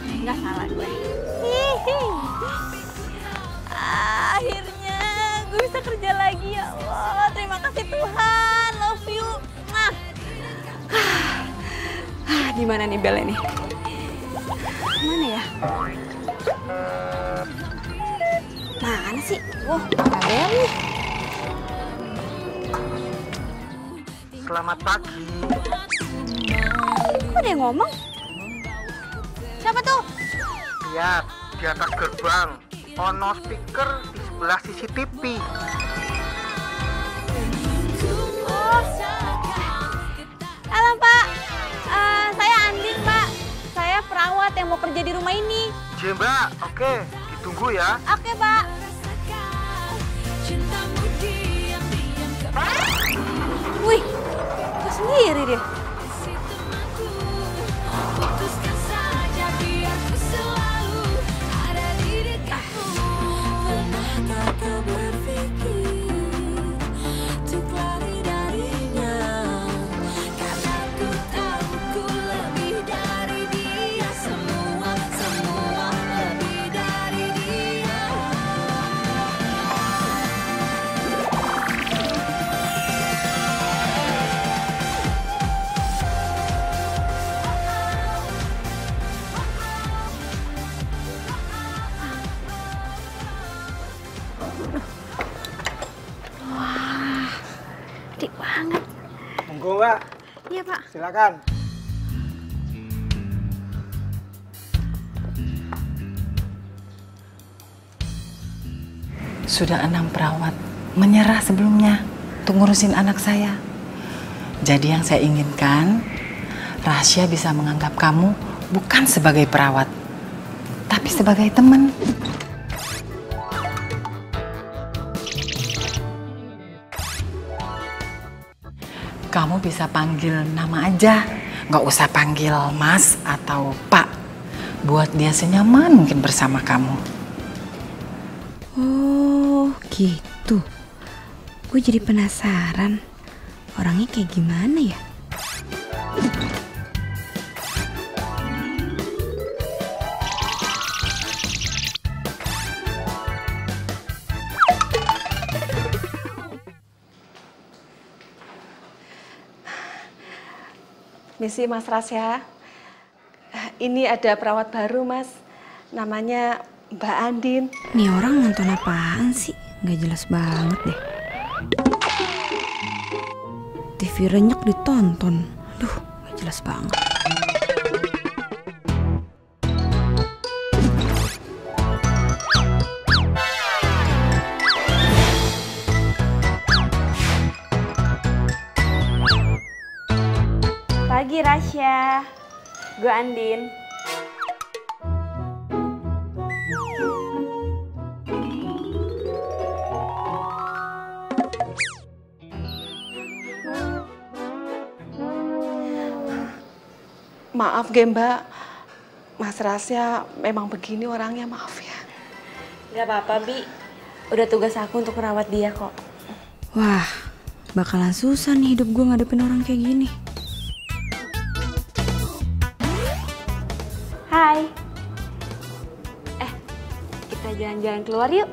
Nggak salah gue. Akhirnya gue bisa kerja lagi ya Allah. Terima kasih Tuhan. Love you. Nah. Di mana nih Bel ini? Mana ya? Mana sih? Wah, nggak ada nih. Selamat pagi. Kok ada yang ngomong? Siapa tuh? Lihat, di atas gerbang. Ono speaker di sebelah CCTV. Oh. Halo Pak, saya Andin Pak. Saya perawat yang mau kerja di rumah ini. Iya Mbak, oke, ditunggu ya. Oke Pak. Wih, gue sendiri deh. Gede banget. Monggo Mbak. Iya Pak. Silakan. Sudah 6 perawat menyerah sebelumnya untuk ngurusin anak saya. Jadi yang saya inginkan, Rasya bisa menganggap kamu bukan sebagai perawat, tapi sebagai teman. Kamu bisa panggil nama aja, nggak usah panggil Mas atau Pak. Buat dia senyaman mungkin bersama kamu. Oh gitu. Gue jadi penasaran. Orangnya kayak gimana ya? Misi Mas Rasya, ini ada perawat baru Mas, namanya Mbak Andin. Nih orang nonton apaan sih? Nggak jelas banget deh. TV renyek ditonton. Aduh, nggak jelas banget. Pagi Rasya, gue Andin. Maaf ge Mbak, Mas Rasya memang begini orangnya, maaf ya. Gak apa-apa Bi, udah tugas aku untuk merawat dia kok. Wah, bakalan susah nih hidup gue ngadepin orang kayak gini. Hai. Kita jalan-jalan keluar yuk.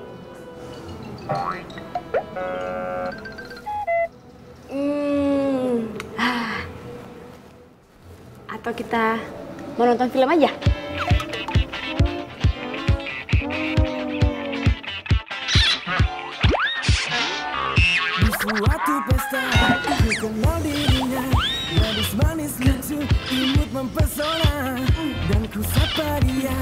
Atau kita mau nonton film aja? Di suatu pesta, ku kenal dirinya. Gadis manis lucu, imut mempesona. Dan ku sapa dia,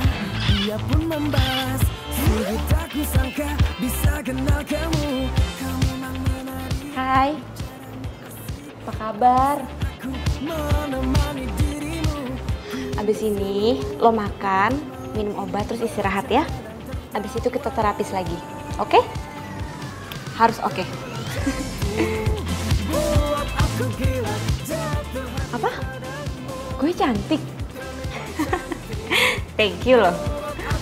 dia pun membalas. Sungguh tak kusangka bisa kenal kamu. Kamu memang menarik. Hai. Apa kabar? Aku menemani dirimu. Abis ini lo makan, minum obat, terus istirahat ya. Abis itu kita terapis lagi, oke? Harus oke. Buat aku gila, jatuh Apa? Gue cantik? Thank you loh.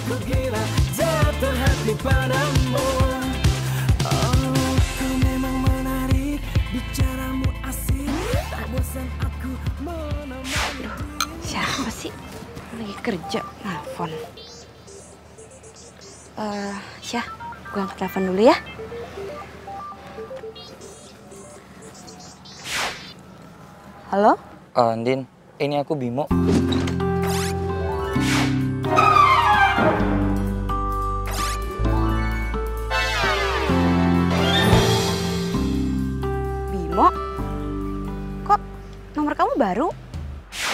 aku gila, jatuh hati padamu. Oh, kau memang menarik, bicaramu asik. Tak bosan aku menemani. Siapa sih? Lagi kerja, nelfon. Syah, gue angkat telepon dulu ya. Halo? Andin, ini aku Bimo. Bimo? Kok nomor kamu baru?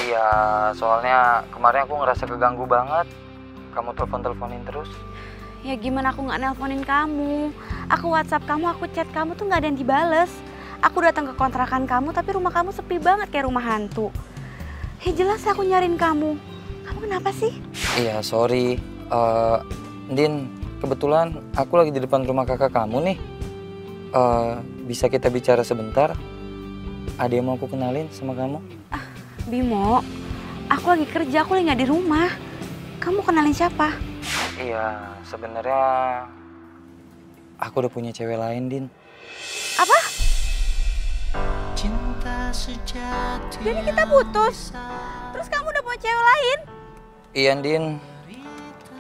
Iya, soalnya kemarin aku ngerasa keganggu banget. Kamu telepon-teleponin terus. Ya gimana aku nggak nelponin kamu? Aku WhatsApp kamu, aku chat kamu tuh nggak ada yang dibales. Aku datang ke kontrakan kamu, tapi rumah kamu sepi banget kayak rumah hantu. Ya jelas aku nyariin kamu. Kamu kenapa sih? Iya, sorry. Din, kebetulan aku lagi di depan rumah kakak kamu nih. Bisa kita bicara sebentar? Ada yang mau aku kenalin sama kamu? Bimo, aku lagi kerja, aku lagi nggak di rumah. Kamu kenalin siapa? Iya, sebenarnya aku udah punya cewek lain, Din. Apa? Jadi kita putus? Terus kamu udah punya cewek lain? Iya, Din.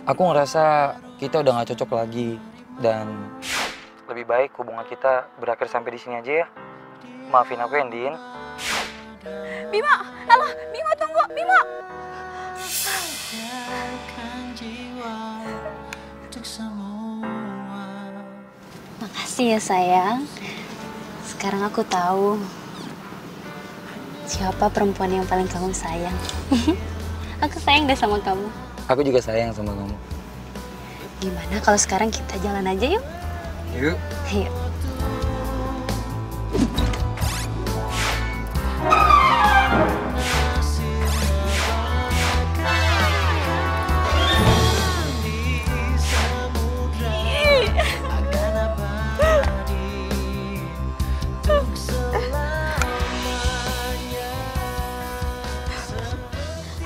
Aku ngerasa kita udah gak cocok lagi. Dan lebih baik hubungan kita berakhir sampai di sini aja ya. Maafin aku ya, Din. Bimo, halo, Bimo tunggu, Bimo. Makasih ya sayang. Sekarang aku tahu siapa perempuan yang paling kamu sayang. Aku sayang deh sama kamu. Aku juga sayang sama kamu. Gimana kalau sekarang kita jalan aja yuk? Yuk. Yuk.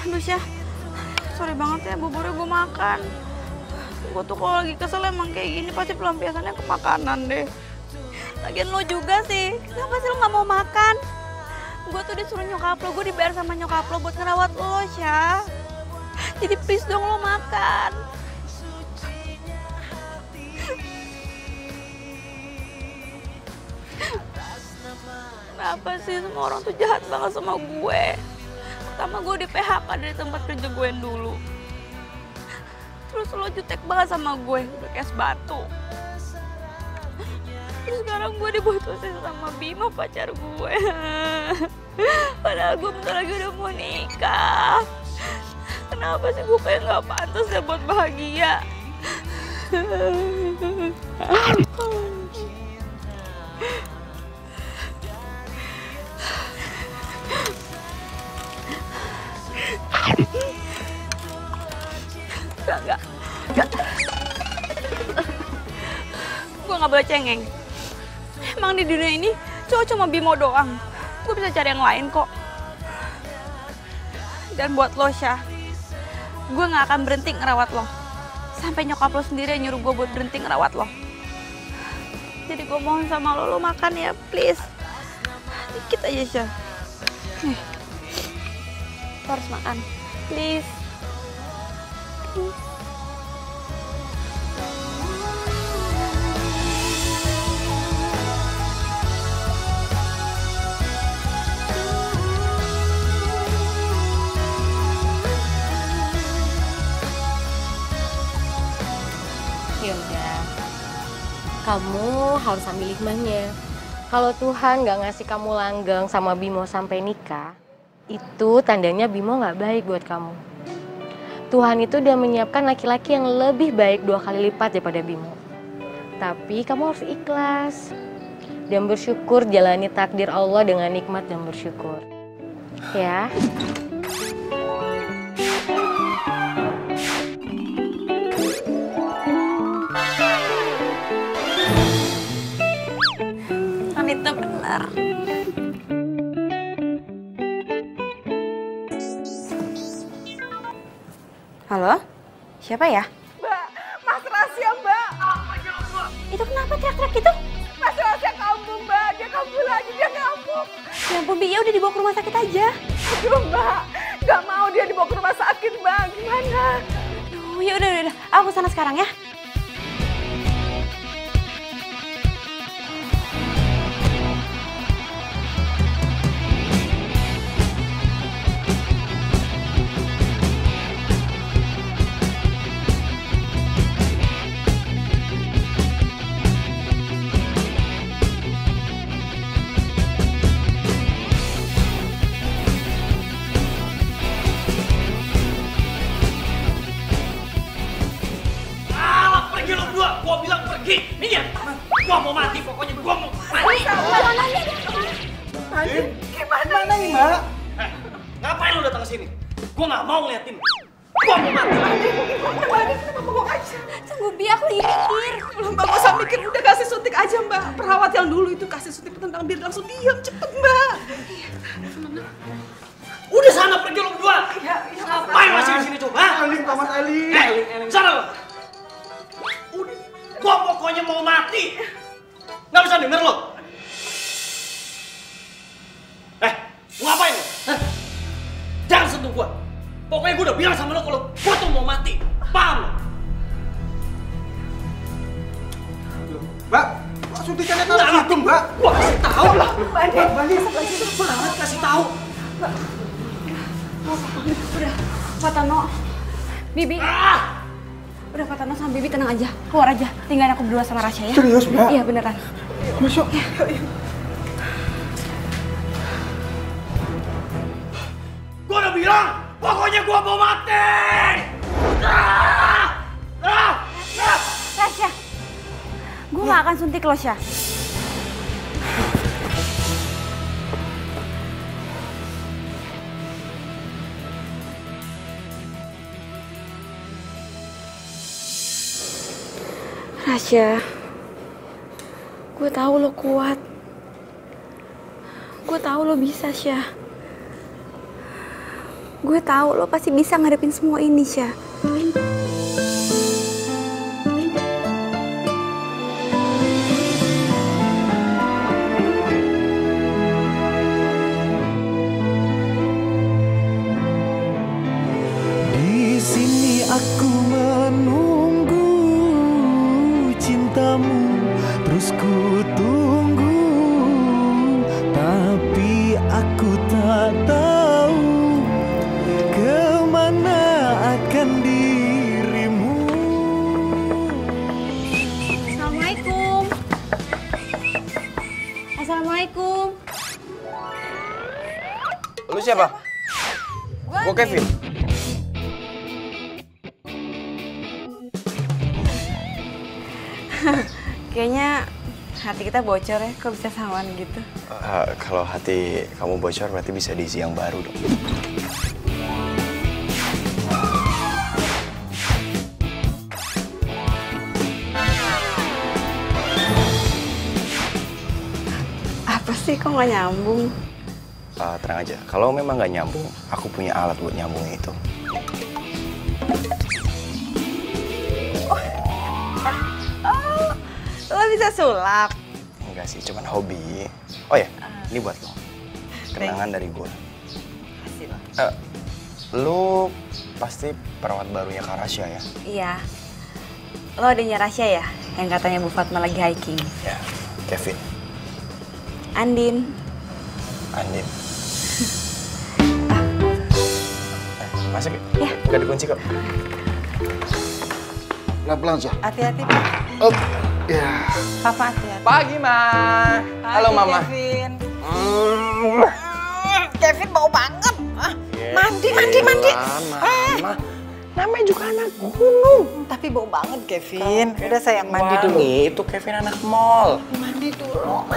Aduh Syah, sorry banget ya buburnya gue makan. Gue tuh kalau lagi kesel emang kayak gini pasti pelampiasannya ke makanan deh. Lagian lo juga sih, kenapa sih lo gak mau makan? Gue tuh disuruh nyokap lo, gue dibayar sama nyokap lo buat ngerawat lo Syah. Jadi please dong lo makan. Kenapa sih semua orang tuh jahat banget sama gue? Pertama gue di PHK dari tempat kerja gue yang dulu. Terus lo jutek banget sama gue, udah kayak es batu. Terus sekarang gue diputusin sama Bima pacar gue. Padahal gue bentar lagi udah mau nikah. Kenapa sih gue kayak gak pantas ya buat bahagia? Enggak. Gue gak boleh cengeng. Emang di dunia ini cowok cuma Bimo doang. Gue bisa cari yang lain kok. Dan buat lo Syah, gue gak akan berhenti ngerawat lo. Sampai nyokap lo sendiri yang nyuruh gue buat berhenti ngerawat lo. Jadi gue mohon sama lo makan ya please. Dikit aja Syah. Nih, lo harus makan, please. Yaudah, kamu harus ambil hikmahnya. Kalau Tuhan nggak ngasih kamu langgeng sama Bimo sampai nikah, itu tandanya Bimo nggak baik buat kamu. Tuhan itu udah menyiapkan laki-laki yang lebih baik 2 kali lipat daripada Bimo. Tapi kamu harus ikhlas dan bersyukur, jalani takdir Allah dengan nikmat dan bersyukur. Ya. Itu benar. Halo? Siapa ya? Mbak, Mas Rasya, Mbak. Apa ya, Mbak? Itu kenapa teriak-teriak gitu? Mas Rasya kambuh, Mbak. Dia kambuh lagi, dia kambuh. Ya ampun, Bi, ya udah dibawa ke rumah sakit aja. Aduh, Mbak. Gak mau dia dibawa ke rumah sakit, Bang. Gimana? Oh, ya udah. Aku sana sekarang ya. Gua bilang pergi, minggir. Gua mau mati, pokoknya gua mau mati. Gimana nih, Mbak? Ngapain lu datang ke sini? Gua nggak mau ngeliatin. Gua mau mati. Kenapa bohong aja? Tunggu, Bi, aku lagi mikir. Mbak gak usah mikir, udah kasih suntik aja, Mbak. Perawat yang dulu itu kasih suntik penentang biar langsung diam, cepet, Mbak. Udah sana pergi lu berdua. Ngapain masih di sini coba? Eling, Paman Eling. Eling, sana lu. Udah, gua pokoknya mau mati. Nggak bisa denger lo. Mau ngapain lo? Jangan sentuh gua. Pokoknya gua udah bilang sama lo kalau gua tuh mau mati. Paham lo? Mbak, kok suntikannya taruh situ, Mbak? Gua kasih tahu lah. Balik, Banget kasih tahu. Udah, Pak Tano. Bibi. Udah, Pak Tano sama Bibi tenang aja. Keluar aja. Tinggalin aku berdua sama Rasya ya. Serius, Mbak? Iya, beneran. Masuk. Gua udah bilang, pokoknya gua mau mati. Rasya, gue gak akan suntik lo, Syah. Rasya, gue tahu lo kuat. Gue tahu lo bisa, Syah. Gue tahu lo pasti bisa ngadepin semua ini, Syah. Di sini aku menunggu cintamu, terus ku tunggu, tapi aku tak tahu kemana akan dirimu. Assalamualaikum. Assalamualaikum. Lu siapa? Gua Kevin. Kayaknya hati kita bocor ya, kok bisa samaan gitu? Kalau hati kamu bocor berarti bisa diisi yang baru dong. Apa sih, kok nggak nyambung? Tenang aja, kalau memang nggak nyambung, aku punya alat buat nyambungin itu. Lo bisa sulap? Enggak sih, cuman hobi. Oh ya, ini buat lo. Kenangan dari gue. Kasih lo. Lo pasti perawat barunya Kak Rasya ya? Iya. Lo adanya Rasya ya? Yang katanya Bu Fatma lagi hiking. Ya, Kevin. Andin. Andin. Masuk ya? Ya. Gak dikunci kok. Pelan-pelan, Syah. Hati-hati, Pak. Ya. Papa hati-hati. Pagi, Ma. Halo, Mama. Kevin. Kevin bau banget. Mandi. Mama. Namanya juga anak gunung. Tapi bau banget, Kevin. Udah sayang, mandi dulu. Itu Kevin anak mall. Mandi dulu.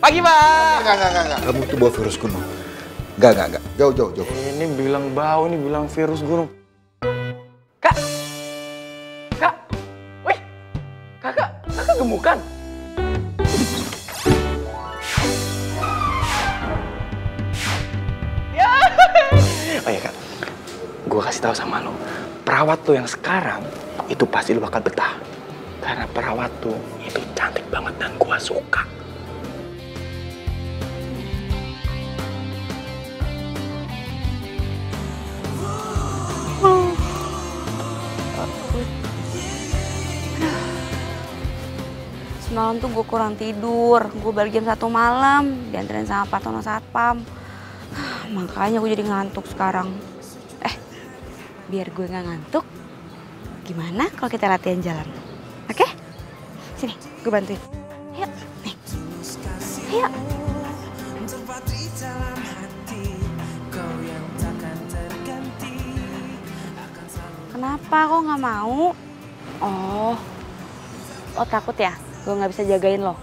Pagi, Pak. Enggak. Kamu tuh bawa virus gunung. Enggak. Jauh. Ini bilang bau, ini bilang virus gunung. Kak. Wih. Kakak gemukan. Oh iya Kak, gue kasih tahu sama lo, perawat tuh yang sekarang itu pasti lo bakal betah. Karena perawat tuh itu cantik banget dan gue suka. semalam tuh gue kurang tidur. Gue balik jam 1 malam, dianterin sama Pak Tono Satpam. Makanya gue jadi ngantuk sekarang. Biar gue gak ngantuk, gimana kalau kita latihan jalan? Oke? Sini, gue bantuin. Ayo, nih. Ayo. Kenapa kok gak mau? Oh, lo takut ya gue gak bisa jagain lo?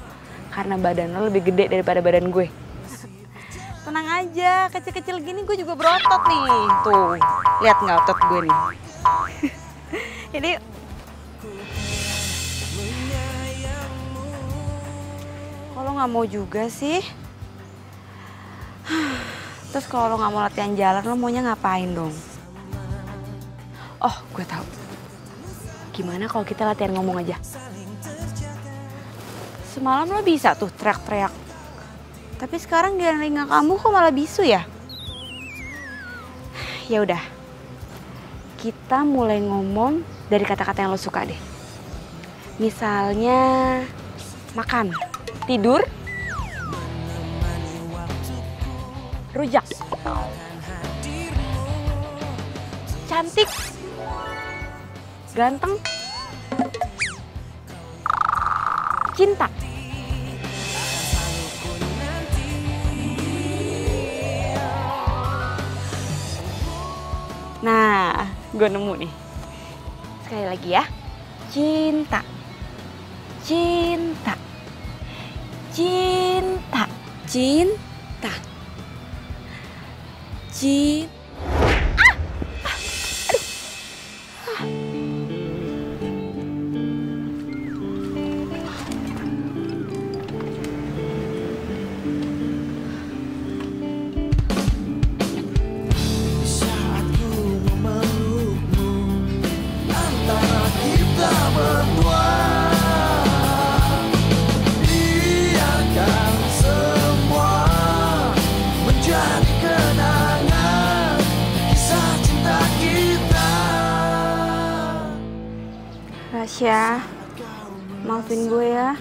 Karena badan lo lebih gede daripada badan gue. Tenang aja, kecil-kecil gini gue juga berotot nih. Tuh, lihat nggak otot gue nih. Ini kalau nggak mau juga sih. Terus kalau lo nggak mau latihan jalan, lo maunya ngapain dong? Oh, gue tahu. Gimana kalau kita latihan ngomong aja? Semalam lo bisa tuh teriak-teriak. Tapi sekarang di telinga kamu kok malah bisu ya? Ya udah, kita mulai ngomong dari kata-kata yang lo suka deh. Misalnya makan, tidur, rujak, cantik, ganteng, cinta. Nah, gue nemu nih. Sekali lagi ya. Cinta. Cinta. Cinta. Cinta. Cinta. Rasya, maafin gue ya.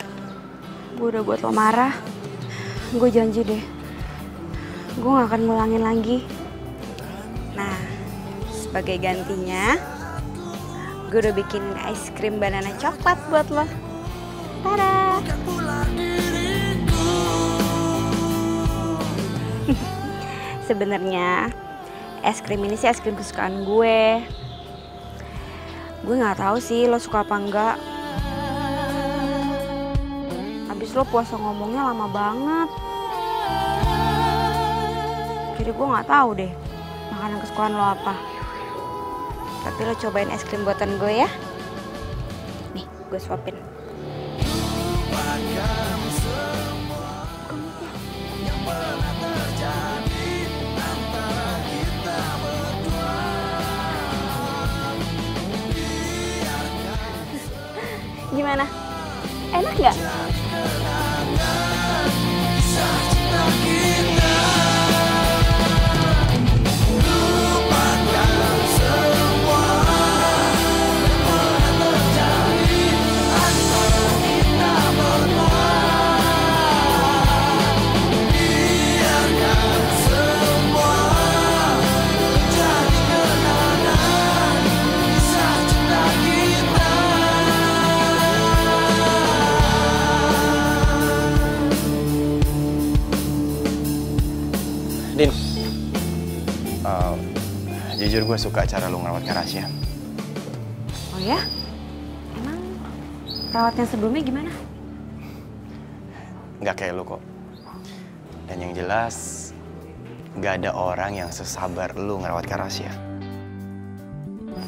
Gue udah buat lo marah. Gue janji deh, gue gak akan ngulangin lagi. Nah, sebagai gantinya, gue udah bikin es krim banana coklat buat lo. Tada! Sebenarnya es krim ini sih es krim kesukaan gue. Gue nggak tahu sih lo suka apa enggak. Habis lo puasa ngomongnya lama banget. Jadi gue nggak tahu deh makanan kesukaan lo apa. Tapi lo cobain es krim buatan gue ya. Nih, gue suapin. Gimana? Enak nggak? Din, jujur gue suka cara lu ngerawat Rasya. Oh ya? Emang perawat yang sebelumnya gimana? Nggak kayak lu kok. Dan yang jelas, nggak ada orang yang sesabar lu ngerawat Rasya.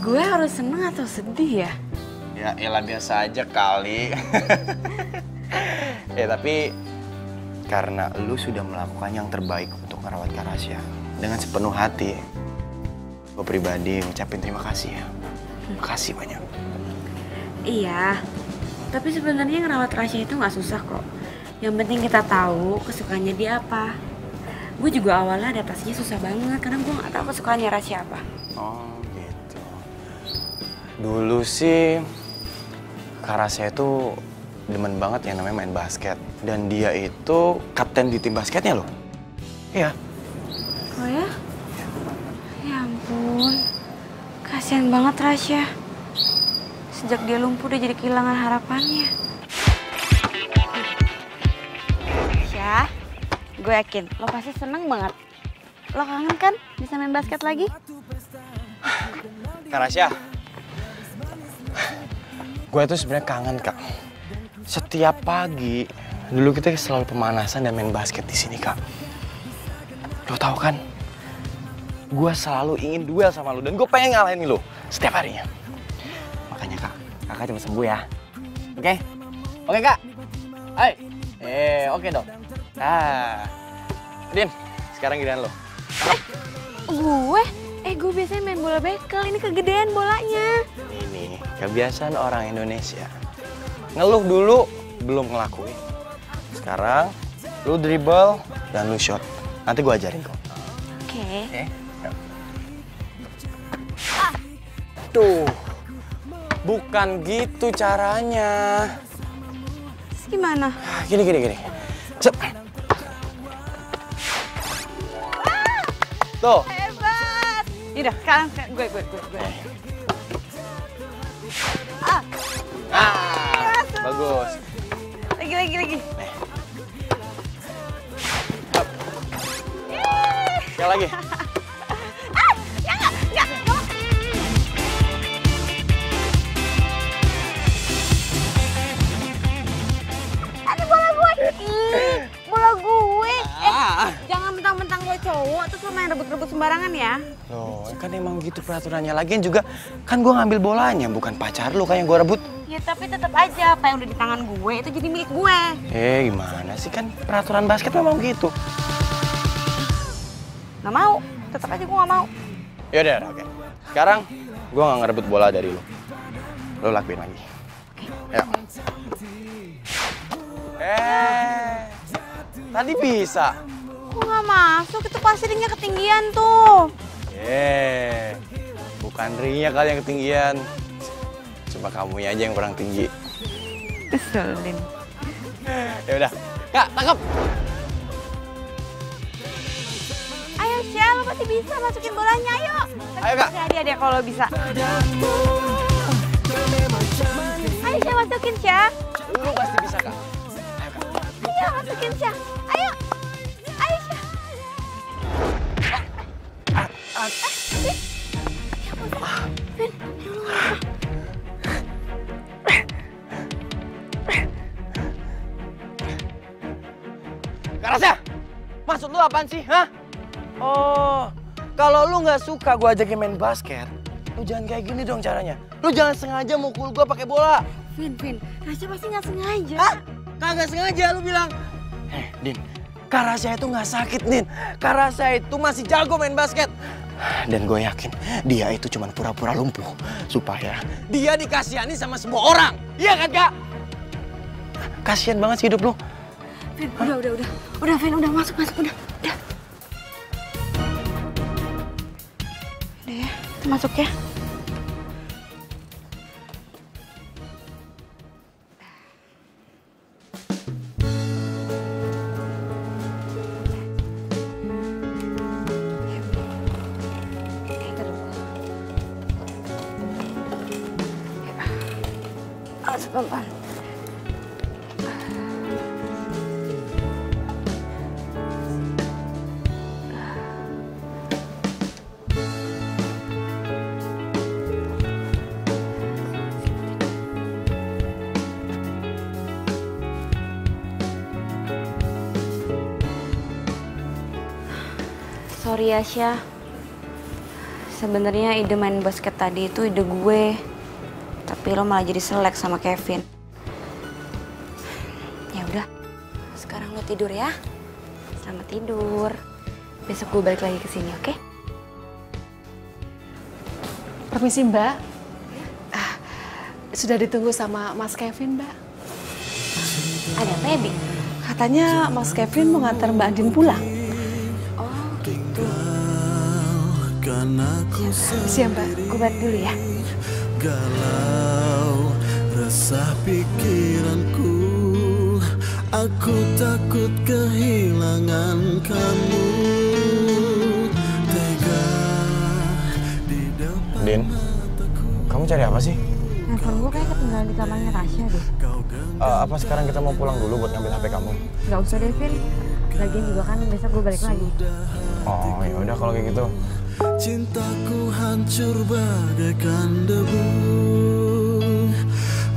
Gue harus seneng atau sedih ya? Ya elah biasa aja kali. Ya tapi karena lu sudah melakukan yang terbaik untuk merawat Rasya dengan sepenuh hati, gue pribadi ngucapin terima kasih ya. Makasih banyak. Iya, tapi sebenarnya ngerawat Rasya itu nggak susah kok. Yang penting kita tahu kesukaannya dia apa. Gue juga awalnya adaptasinya susah banget karena gue nggak tahu kesukaannya Rasya apa. Oh gitu. Dulu sih Rasya itu demen banget yang namanya main basket. Dan dia itu kapten di tim basketnya loh. Iya. Oh ya? Ya ampun. Kasihan banget Rasya. Sejak dia lumpuh udah jadi kehilangan harapannya. Syah, gue yakin lo pasti seneng banget. Lo kangen kan bisa main basket lagi? Kak Rasya, gue tuh sebenarnya kangen Kak. Setiap pagi dulu kita selalu pemanasan dan main basket di sini Kak. Lo tau kan, gue selalu ingin duel sama lo dan gue pengen ngalahin lo setiap harinya. Makanya Kak, kakak cuma sembuh ya. Oke? Oke Kak? Hai. Oke dong. Din, sekarang giliran lo. Gue? Gue biasanya main bola bekel, ini kegedean bolanya. Ini kebiasaan orang Indonesia. Ngeluh dulu, belum ngelakuin. Sekarang, lu dribble dan lu shot. Nanti gue ajarin kok. Oke. Tuh, bukan gitu caranya. Terus gimana? Gini. Cep. Tuh. Hebat. Yaudah, sekarang gue. Bagus. Lagi. Sekali lagi. Bola gue. Jangan mentang-mentang lo cowok terus lo main rebut-rebut sembarangan ya. Loh, kan emang gitu peraturannya. Lagian juga kan gue ngambil bolanya, bukan pacar lu kan yang gue rebut. Ya tapi tetap aja apa yang udah di tangan gue itu jadi milik gue. Gimana sih, kan peraturan basket memang gitu. Nggak mau, tetap aja gue nggak mau. Yaudah, oke. Sekarang gue nggak ngerebut bola dari lu. Lu lakuin lagi. Yuk. Tadi bisa. Kok nggak masuk? Itu pasti ringnya ketinggian tuh. Bukan ringnya kali yang ketinggian. Cuma kamunya aja yang kurang tinggi. Keselin. Ya udah, Kak, tangkap. Ayo Syah, lo pasti bisa masukin bolanya, ayo. Ayo Kak. Hadiah dia kalau bisa. Ayo Syah, masukin Syah. Lu pasti bisa Kak. Ayo masukin Syah. Ayo Syah. Kak Rasya, maksud lu apaan sih, hah? Oh, kalau lu nggak suka gue ajakin main basket, lu jangan kayak gini dong caranya. Lu jangan sengaja mukul gue pakai bola. Vin, Rasya pasti nggak sengaja. Hah? Kagak sengaja lu bilang. Din, Kak Rasya itu nggak sakit, Din. Kak Rasya itu masih jago main basket. Dan gue yakin dia itu cuma pura-pura lumpuh supaya dia dikasihani sama semua orang. Iya kan, Kak? Kasian banget sih hidup lu. Vin, udah Vin, udah masuk, udah. Udah ya, kita masuk ya. Pelan-pelan. Sorry ya Syah. Sebenarnya ide main basket tadi itu ide gue. Tapi lo malah jadi selek sama Kevin. Ya udah, sekarang lo tidur ya. Selamat tidur. Besok gue balik lagi ke sini, oke? Permisi Mbak. Sudah ditunggu sama Mas Kevin, Mbak. Ada apa ya, Bi? Katanya Mas Kevin mau ngantar Mbak Andin pulang. Oh, gitu. Siap, Mbak. Gue balik dulu ya. Galau resah pikiranku Aku takut kehilangan kamu. Tega di depan. Din, kamu cari apa sih? Handphone gue kayak ketinggalan di kamarnya Rasya deh. Apa sekarang kita mau pulang dulu buat ngambil HP kamu? Gak usah deh, Vin. Lagian juga kan besok gue balik lagi. Oh ya udah kalau kayak gitu. Cintaku hancur bagaikan debu.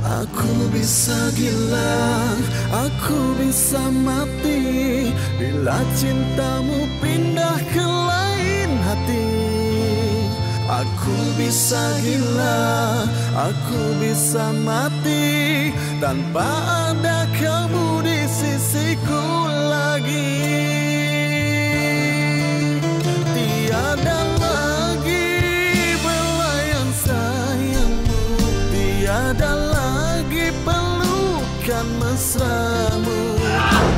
Aku bisa gila, aku bisa mati bila cintamu pindah ke lain hati. Aku bisa gila, aku bisa mati tanpa ada kamu di sisiku lagi. Tiada lagi belayan sayangmu, tiada lagi pelukan mesramu,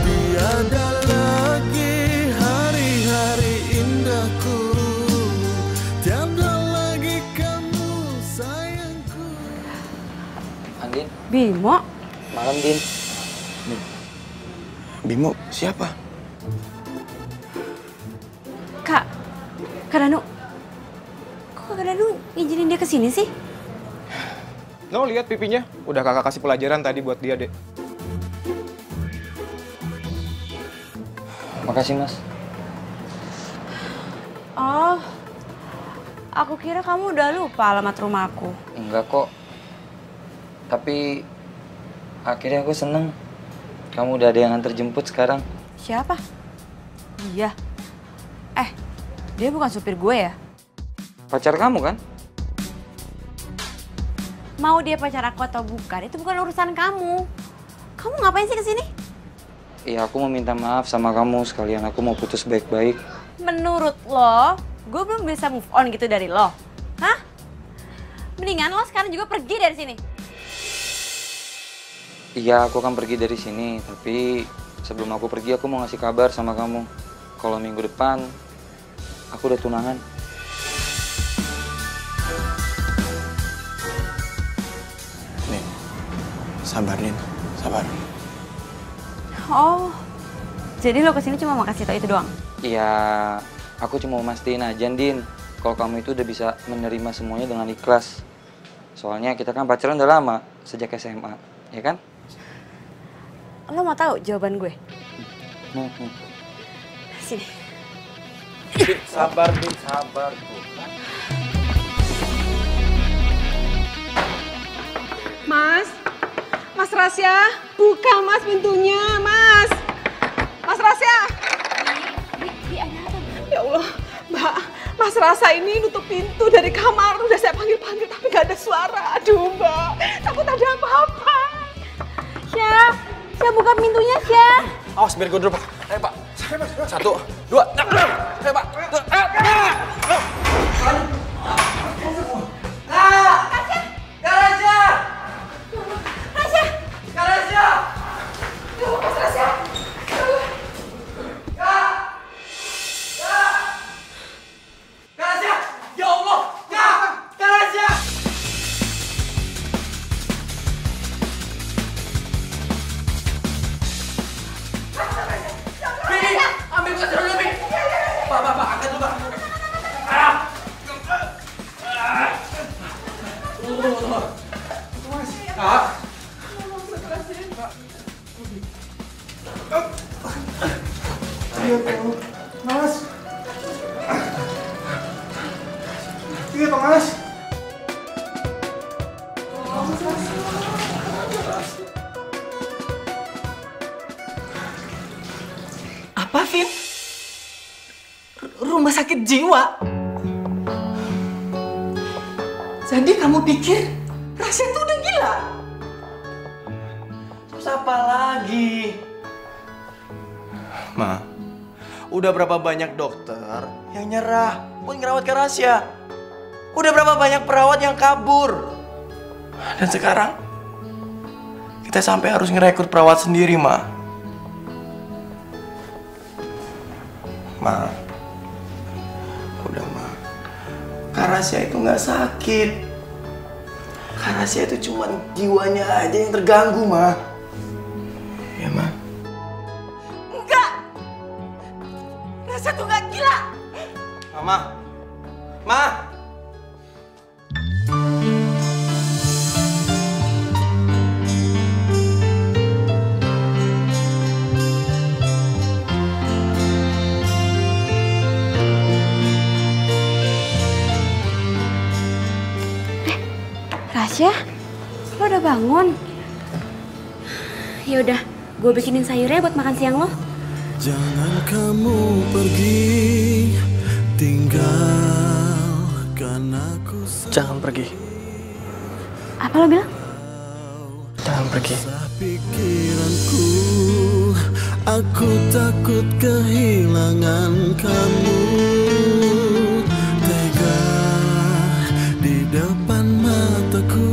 tiada lagi hari-hari indahku, tiada lagi kamu sayangku. Andin, Bimo? malam Din. Bimo siapa? Kak Danu. Kok Kak Danu izinin dia kesini sih? No, lihat pipinya. Udah kakak kasih pelajaran tadi buat dia, Dek. Makasih Mas. Oh, aku kira kamu udah lupa alamat rumahku. Enggak kok. Tapi akhirnya aku seneng. Kamu udah ada yang antar jemput sekarang. Siapa? Iya. Dia bukan supir gue ya? Pacar kamu kan? Mau dia pacar aku atau bukan, itu bukan urusan kamu. Kamu ngapain sih kesini? Iya, aku mau minta maaf sama kamu sekalian. Aku mau putus baik-baik. Menurut lo, gue belum bisa move on gitu dari lo. Hah? Mendingan lo sekarang juga pergi dari sini. Iya, aku akan pergi dari sini. Tapi sebelum aku pergi, aku mau ngasih kabar sama kamu. Kalau minggu depan, aku udah tunangan. Nin, sabar Nin, sabar. Oh, jadi lo kesini cuma mau kasih tau itu doang? Iya, aku cuma mau mastiin aja, Din. Kalau kamu itu udah bisa menerima semuanya dengan ikhlas. Soalnya kita kan pacaran udah lama, sejak SMA, ya kan? Lo mau tahu jawaban gue? Sini. Sabar, Din, sabar. Mas Rasya, buka Mas pintunya, Mas. Mas Rasya. Ya Allah, Mbak, Mas Rasa ini nutup pintu dari kamar. Udah saya panggil-panggil tapi gak ada suara. Aduh, Mbak, takut ada apa-apa. Syah buka pintunya, Syah. Awas, biar gue dulu, Pak. Ayo, Pak. 1, 2, ayo, Pak. Apa, Vin? Rumah sakit jiwa? Jadi kamu pikir Rasya itu udah gila? Terus apa lagi? Ma, udah berapa banyak dokter yang nyerah buat ngerawat Kak Rasya? Udah berapa banyak perawat yang kabur? Dan sekarang kita sampai harus ngerekrut perawat sendiri, Ma. Ma, udah Ma. Kak Rasya itu nggak sakit. Kak Rasya itu cuma jiwanya aja yang terganggu, Ma. Ya, Ma. Mama. Ma. Rasya, lo udah bangun? Ya udah, gue bikinin sayurnya buat makan siang lo. Jangan kamu pergi, tinggalkan aku. Jangan pergi. Apa lo bilang? Jangan pergi. Pikiranku, aku takut kehilangan kamu. Tega di depan mataku,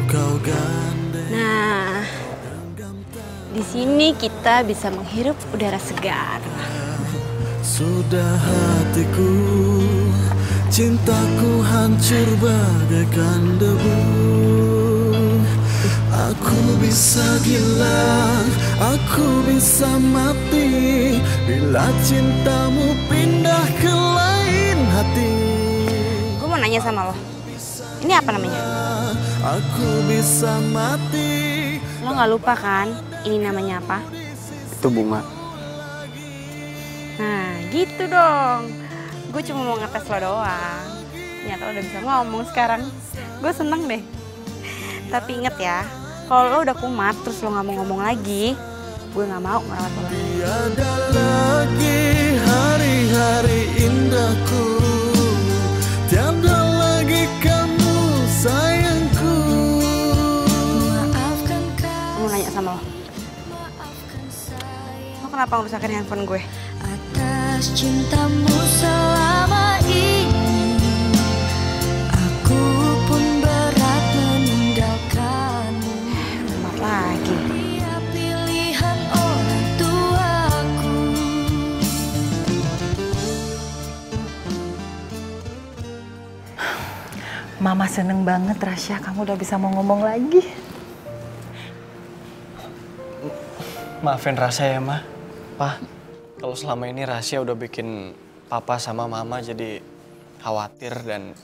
kau gandeng. Nah, di sini kita bisa menghirup udara segar. Sudah hatiku, cintaku hancur bagaikan debu. Aku bisa gila, aku bisa mati bila cintamu pindah ke lain hati. Gue mau nanya sama lo, ini apa namanya? Aku bisa mati. Lo nggak lupa kan ini namanya apa? Itu bunga. Nah gitu dong, gue cuma mau ngetes lo doang. Ternyata lo udah bisa ngomong sekarang, gue seneng deh. Tapi inget ya, kalau lo udah kumat terus lo nggak mau ngomong lagi, gue nggak mau ngerawat lo. Tiada lagi hari-hari indahku, tiada lagi kamu sayangku. Gue mau nanya sama lo, lo kenapa ngerusakin handphone gue? Atas cintamu selama ini, aku pun berat meninggalkanmu. Kumat lagi. Pilihan orang tuaku. Mama seneng banget Rasya, kamu udah bisa mau ngomong lagi. Maafin Rasya ya, Ma. Pa, kalau selama ini Rasya udah bikin Papa sama Mama jadi khawatir dan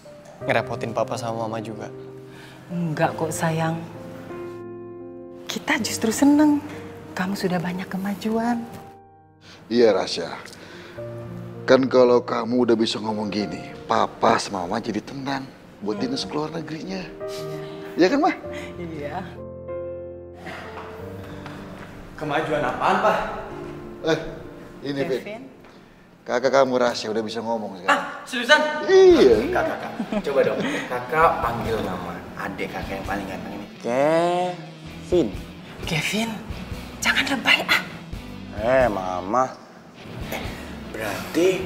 ngerepotin Papa sama Mama juga. Enggak kok sayang. Kita justru seneng. Kamu sudah banyak kemajuan. Iya Rasya. Kan kalau kamu udah bisa ngomong gini, Papa sama Mama jadi tenang buat dinas keluar negerinya. Iya kan, Ma? Iya. Kemajuan apaan, Pak? Ini Vin. Kakak kamu Rasya udah bisa ngomong sekarang. Seriusan? Iya. Kakak. Coba dong, kakak panggil nama adik kakak yang paling ganteng ini. Kevin. Kevin, jangan lebay ah. Mama. Berarti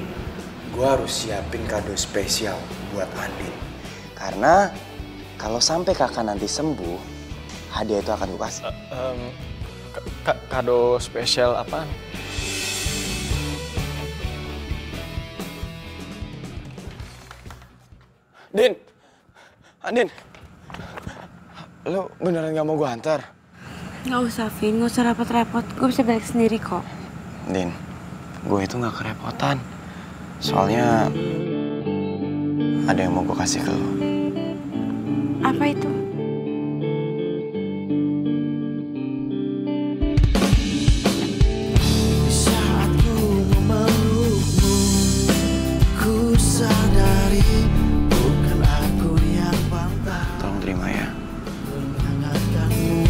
gua harus siapin kado spesial buat Andin. Karena kalau sampai kakak nanti sembuh, hadiah itu akan gua kasih. Kado spesial apaan? Din, Andin, lo beneran gak mau gue antar? Nggak usah, Vin. Nggak usah repot-repot. Gue bisa balik sendiri kok. Din, gue itu gak kerepotan. Soalnya ada yang mau gue kasih ke lo. Apa itu? Saat ku memelukmu, ku sadari bukan aku yang pantas. Tolong terima ya. Menghangatkanmu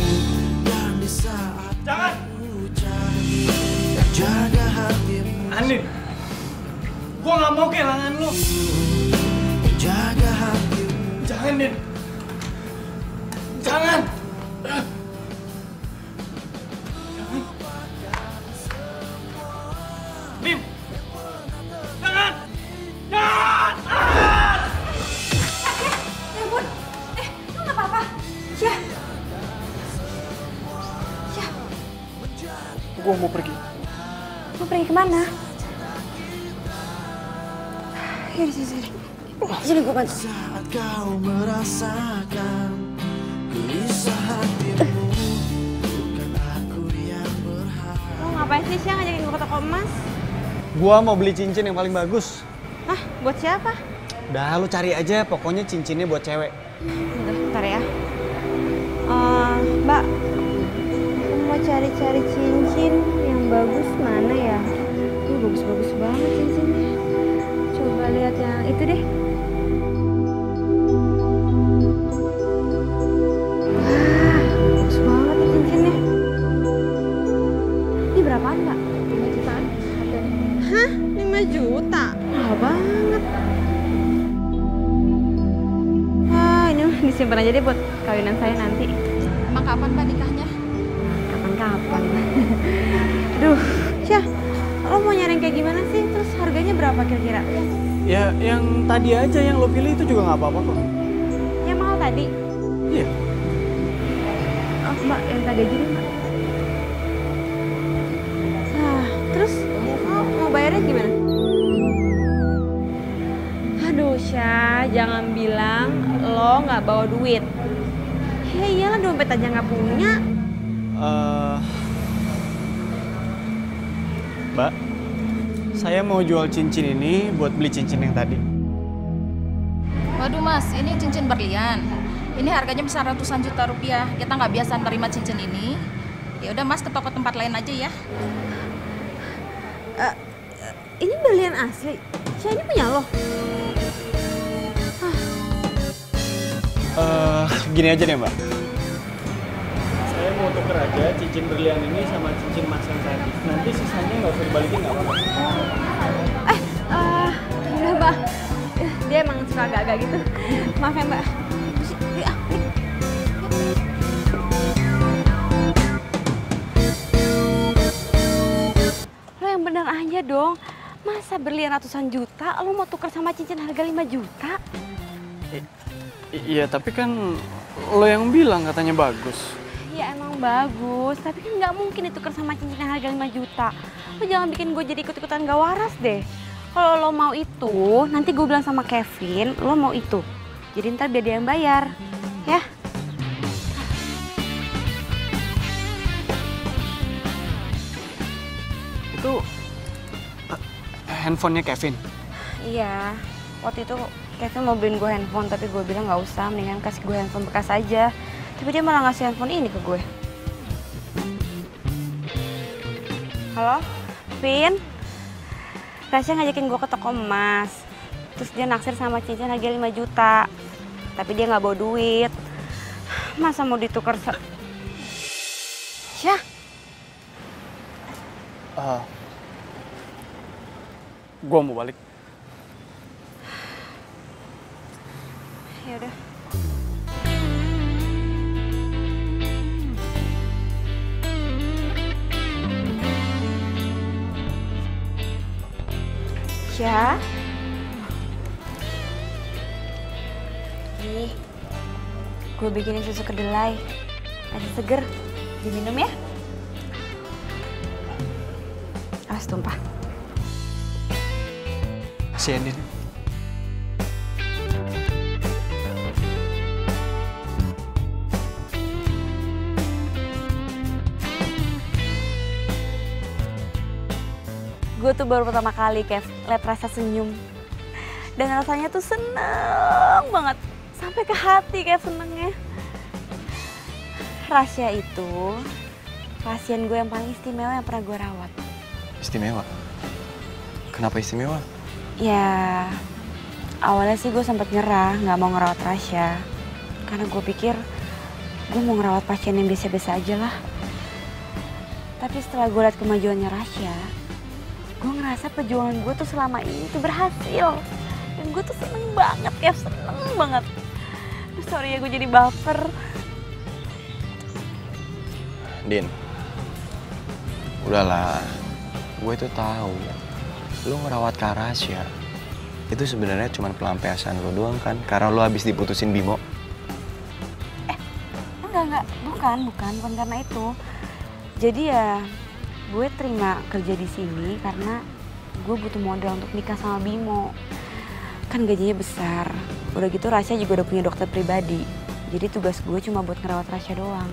dan di saat Jangan! jaga hatimu. Andin, gua nggak mau kehilangan lu. Jaga hatimu. Jangan, Din. Jangan. Jangan. Bim. Jangan. Jangan. Ya ampun. Lu nggak apa-apa? Ya. Ya. Gue mau pergi. Mau pergi kemana? Yaudah, sini. Sini gue bantu. Saat kau merasakan gelisah hatimu, bukan aku yang berhak. Lo ngapain sih, Syah, ngajakin gue ke toko emas? Gua mau beli cincin yang paling bagus. Buat siapa? Udah, lu cari aja, pokoknya cincinnya buat cewek. Udah, bentar ya. Mbak, aku mau cari-cari cincin yang bagus mana ya? Ini bagus-bagus banget cincinnya. Coba lihat yang itu deh. Wah, bagus banget nih cincinnya. Ini berapaan, Mbak? 5 jutaan. Hah? 5 juta? Mahal banget. Wah, ini disimpan aja deh buat kawinan saya nanti. Emang kapan Mbak nikahnya? Kapan-kapan. Aduh, Syah, lo mau nyari yang kayak gimana sih? Terus harganya berapa kira-kira? Ya, yang tadi aja yang lo pilih itu juga nggak apa-apa kok. Yang mahal tadi? Iya. Oh, Mbak, yang tadi aja deh, Mbak. Nah, terus lo mau bayarnya gimana? Aduh, Syah, jangan bilang lo nggak bawa duit. Ya iyalah, dompet aja nggak punya. Mbak, saya mau jual cincin ini buat beli cincin yang tadi. Waduh Mas, ini cincin berlian. Ini harganya bisa ratusan juta rupiah. Kita nggak biasa nerima cincin ini. Ya udah Mas, ke toko tempat lain aja ya. Ini berlian asli. Syah, ini punya lo? Gini aja deh Mbak. Saya mau tuker aja cincin berlian ini sama cincin emas yang tadi. Nanti sisanya nggak usah dibalikin, nggak apa-apa. Enggak, Mbak. Dia emang suka agak-agak gitu. Maaf ya, Mbak. Lo yang bener aja dong. Masa berlian ratusan juta, lo mau tuker sama cincin harga 5 juta? Iya, tapi kan lo yang bilang katanya bagus. Ya emang bagus, tapi kan nggak mungkin ditukar sama cincin yang harga 5 juta. Lo jangan bikin gue jadi ikut-ikutan gak waras deh. Kalau lo mau itu, nanti gue bilang sama Kevin, lo mau itu. Jadi ntar biar dia yang bayar, ya. Itu handphonenya Kevin? Iya, waktu itu Kevin mau beliin gue handphone, tapi gue bilang nggak usah, mendingan kasih gue handphone bekas aja. Tapi dia malah ngasih handphone ini ke gue. Halo, Vin? Rasya ngajakin gue ke toko emas. Terus dia naksir sama cincin harga 5 juta. Tapi dia nggak bawa duit. Masa mau ditukar Syah? Gue mau balik. Ya udah. Syah? Nih, gue bikinin susu kedelai. Masih seger, diminum ya. Awas tumpah. Si Andin. Gue tuh baru pertama kali, Kev, liat rasa senyum. Dan rasanya tuh seneng banget. Sampai ke hati, Kev, senengnya. Rasya itu pasien gue yang paling istimewa yang pernah gue rawat. Istimewa? Kenapa istimewa? Ya, awalnya sih gue sempat nyerah, nggak mau ngerawat Rasya. Karena gue pikir gue mau ngerawat pasien yang biasa-biasa aja lah. Tapi setelah gue liat kemajuannya Rasya, gue ngerasa perjuangan gue tuh selama ini tuh berhasil. Dan gue tuh seneng banget, Kev, seneng banget. Sorry ya gue jadi baper. Din, udahlah, gue tuh tahu lu ngerawat Kak Rasya itu sebenarnya cuma pelampiasan lu doang kan, karena lu habis diputusin Bimo. Enggak, bukan karena itu. Jadi ya gue terima kerja di sini karena gue butuh modal untuk nikah sama Bimo. Kan gajinya besar. Udah gitu Rasya juga udah punya dokter pribadi. Jadi tugas gue cuma buat ngerawat Rasya doang.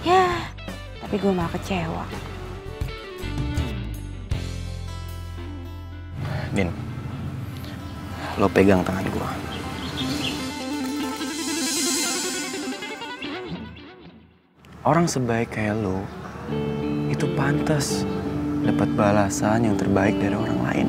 Ya, tapi gue malah kecewa. Din, lo pegang tangan gue. Orang sebaik kayak lo itu pantas dapat balasan yang terbaik dari orang lain.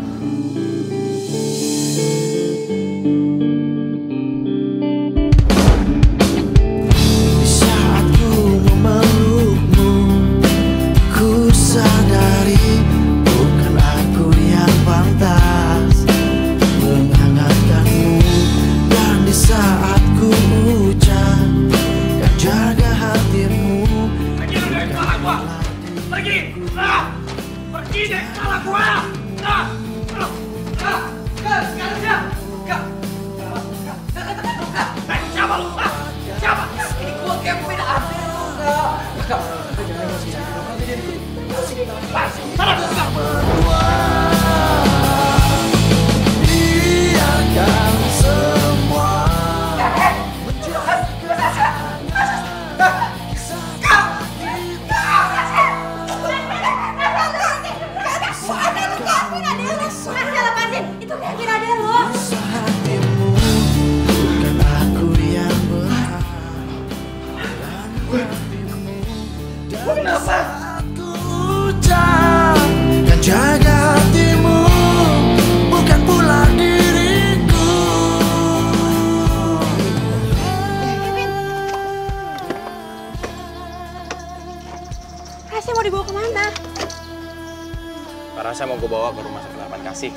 Rasha mau gue bawa ke rumah sakit Harapan Kasih.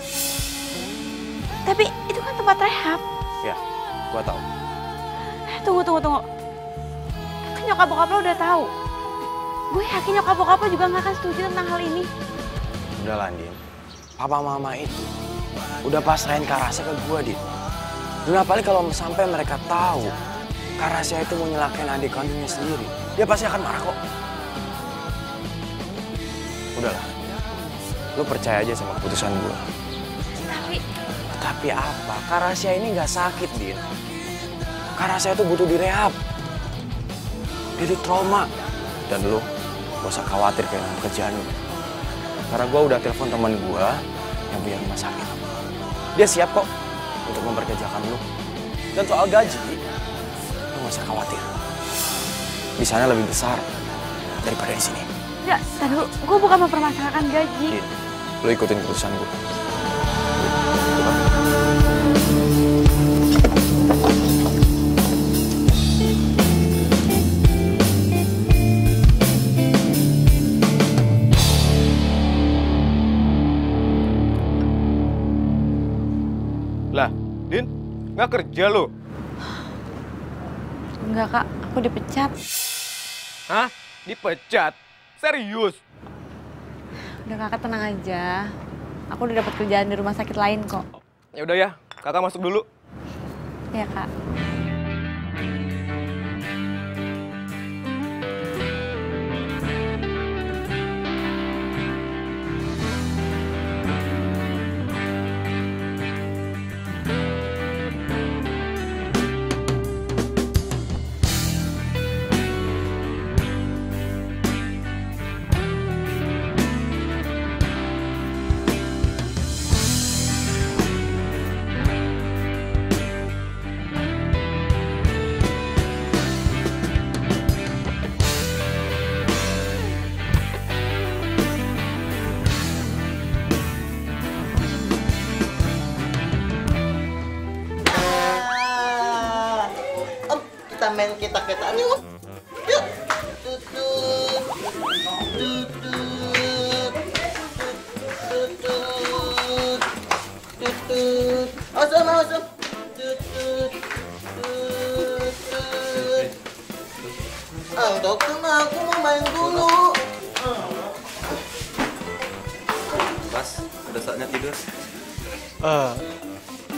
Tapi itu kan tempat rehab. Ya, gue tahu. Tunggu. Kan nyokap bokap lo udah tahu. Gue yakin nyokap bokap lo juga gak akan setuju tentang hal ini. Udah lah, Din. Papa mama itu udah pasrahin Kak Rasha ke gue, Din. Dan apalagi kalau sampai mereka tahu Kak Rasha itu mau nyelakain adik kandungnya sendiri, dia pasti akan marah kok. Udahlah. Lu percaya aja sama keputusan gue. Tapi apa? Kak Rasha ini gak sakit, Din. Kak Rasha itu butuh direhab. Dia di trauma. Dan lu gak usah khawatir kehilangan kerjaan lu. Karena gue udah telepon teman gue yang punya rumah sakit. Dia siap kok untuk memperkerjakan lu. Dan soal gaji, lu gak usah khawatir. Di sana lebih besar daripada di sini. Enggak, dulu gue bukan mempermasalahkan gaji. Din, lu ikutin keputusan gue. Lah, Din, nggak kerja lo? Enggak, Kak. Aku dipecat. Hah? Dipecat? Serius? Udah, Kakak tenang aja. Aku udah dapat kerjaan di rumah sakit lain kok. Ya udah ya, Kakak masuk dulu. Iya, Kak. Kita main kita-kitaan yuk. Yuk. Awesome. Dokter, aku mau main dulu. Mas, udah saatnya tidur.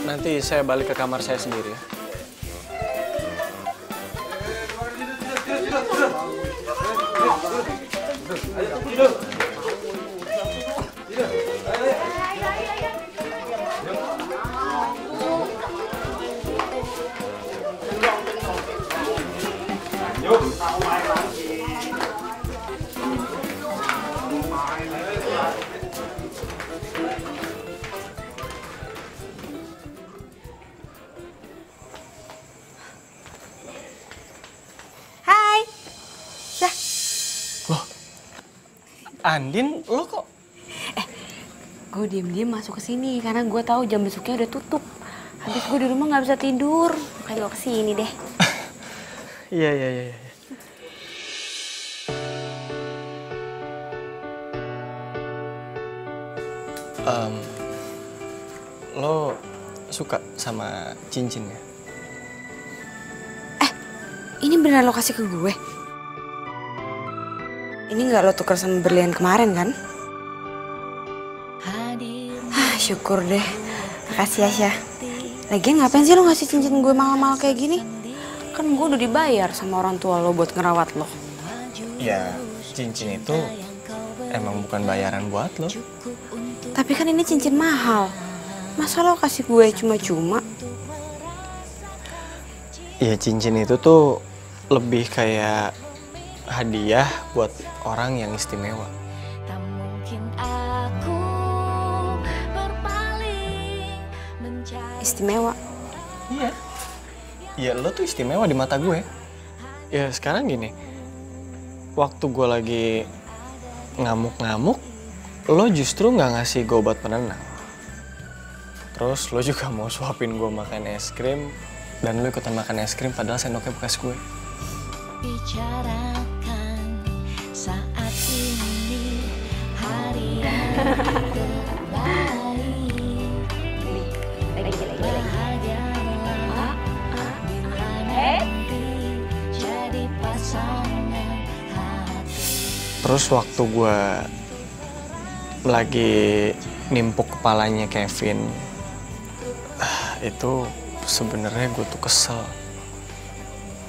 Nanti saya balik ke kamar saya sendiri ya. Andin, lo kok? Gue diem-diem masuk ke sini karena gue tahu jam besoknya udah tutup. Habis gue di rumah nggak bisa tidur, makanya gue kesini deh. Iya. Lo suka sama cincinnya? Ini beneran lo kasih ke gue? Ini nggak lo tuker sama berlian kemarin kan? Syukur deh. Makasih ya, Syah. Lagian ngapain sih lo ngasih cincin gue mahal-mahal kayak gini? Kan gue udah dibayar sama orang tua lo buat ngerawat lo. Ya, cincin itu emang bukan bayaran buat lo. Tapi kan ini cincin mahal. Masa lo kasih gue cuma-cuma? Ya, cincin itu tuh lebih kayak hadiah buat orang yang istimewa. Istimewa? Iya. Ya lo tuh istimewa di mata gue. Ya sekarang gini, waktu gue lagi ngamuk-ngamuk, lo justru nggak ngasih gue obat penenang. Terus lo juga mau suapin gue makan es krim, dan lo ikutan makan es krim padahal sendoknya bekas gue. Bicarakan saat ini hari yang terbaik. Bahagialah bila nanti jadi pasangan hati. Terus waktu gue lagi nimpuk kepalanya Kevin, itu sebenarnya gue tuh kesel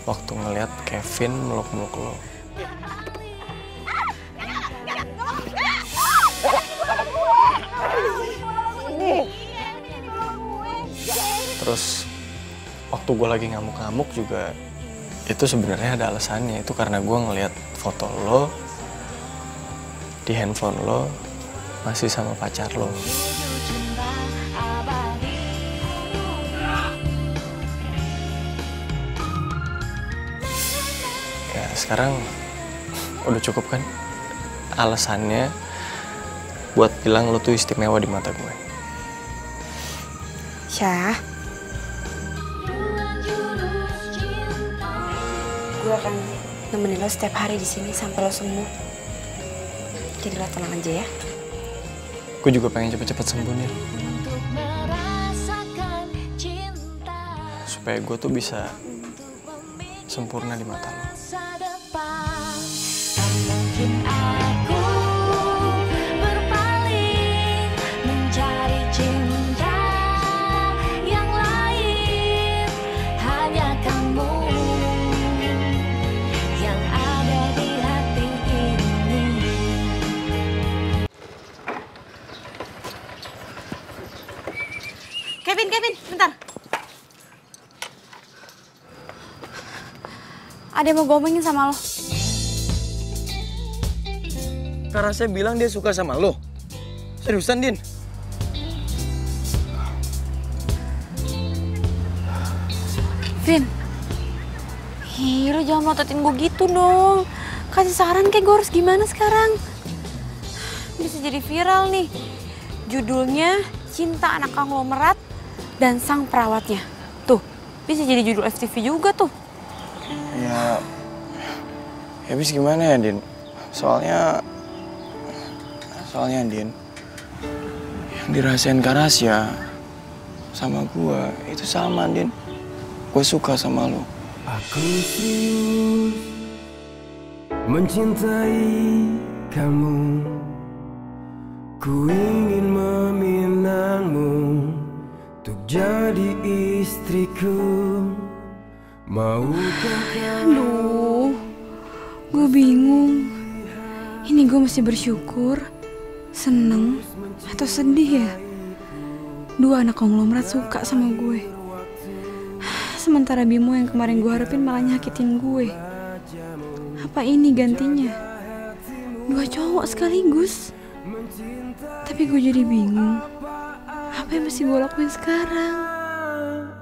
waktu ngeliat Kevin meluk-meluk lo. Terus waktu gue lagi ngamuk-ngamuk juga itu sebenarnya ada alasannya. Itu karena gue ngeliat foto lo di handphone lo masih sama pacar lo. Ya sekarang udah cukup kan alasannya buat bilang lo tuh istimewa di mata gue. Syah, gue akan nemenin lo setiap hari di sini sampai lo sembuh. Jadi lo tenang aja ya. Gue juga pengen cepet-cepet sembuh nih. Supaya gue tuh bisa sempurna di mata lo. Kevin, bentar. Ada yang mau gue omongin sama lo. Karena saya bilang dia suka sama lo. Seriusan, Din? Vin, lo jangan melototin gue gitu dong. Kasih saran kayak gue harus gimana sekarang. Bisa jadi viral nih. Judulnya Cinta Anak Konglomerat dan Sang Perawatnya. Tuh, bisa jadi judul FTV juga tuh. Ya habis gimana ya, Din? Soalnya Din, yang dirasain Kak Rasya sama gua itu sama, Din. Gue suka sama lo. Aku serius mencintai kamu. Ku ingin meminangmu untuk jadi istriku. Maukah kamu? Aduh, gue bingung. Ini gue mesti bersyukur, seneng, atau sedih ya? Dua anak konglomerat suka sama gue. Sementara Bimo yang kemarin gue harapin malah nyakitin gue. Apa ini gantinya? Dua cowok sekaligus. Tapi gue jadi bingung. Apa yang mesti gue lakuin sekarang?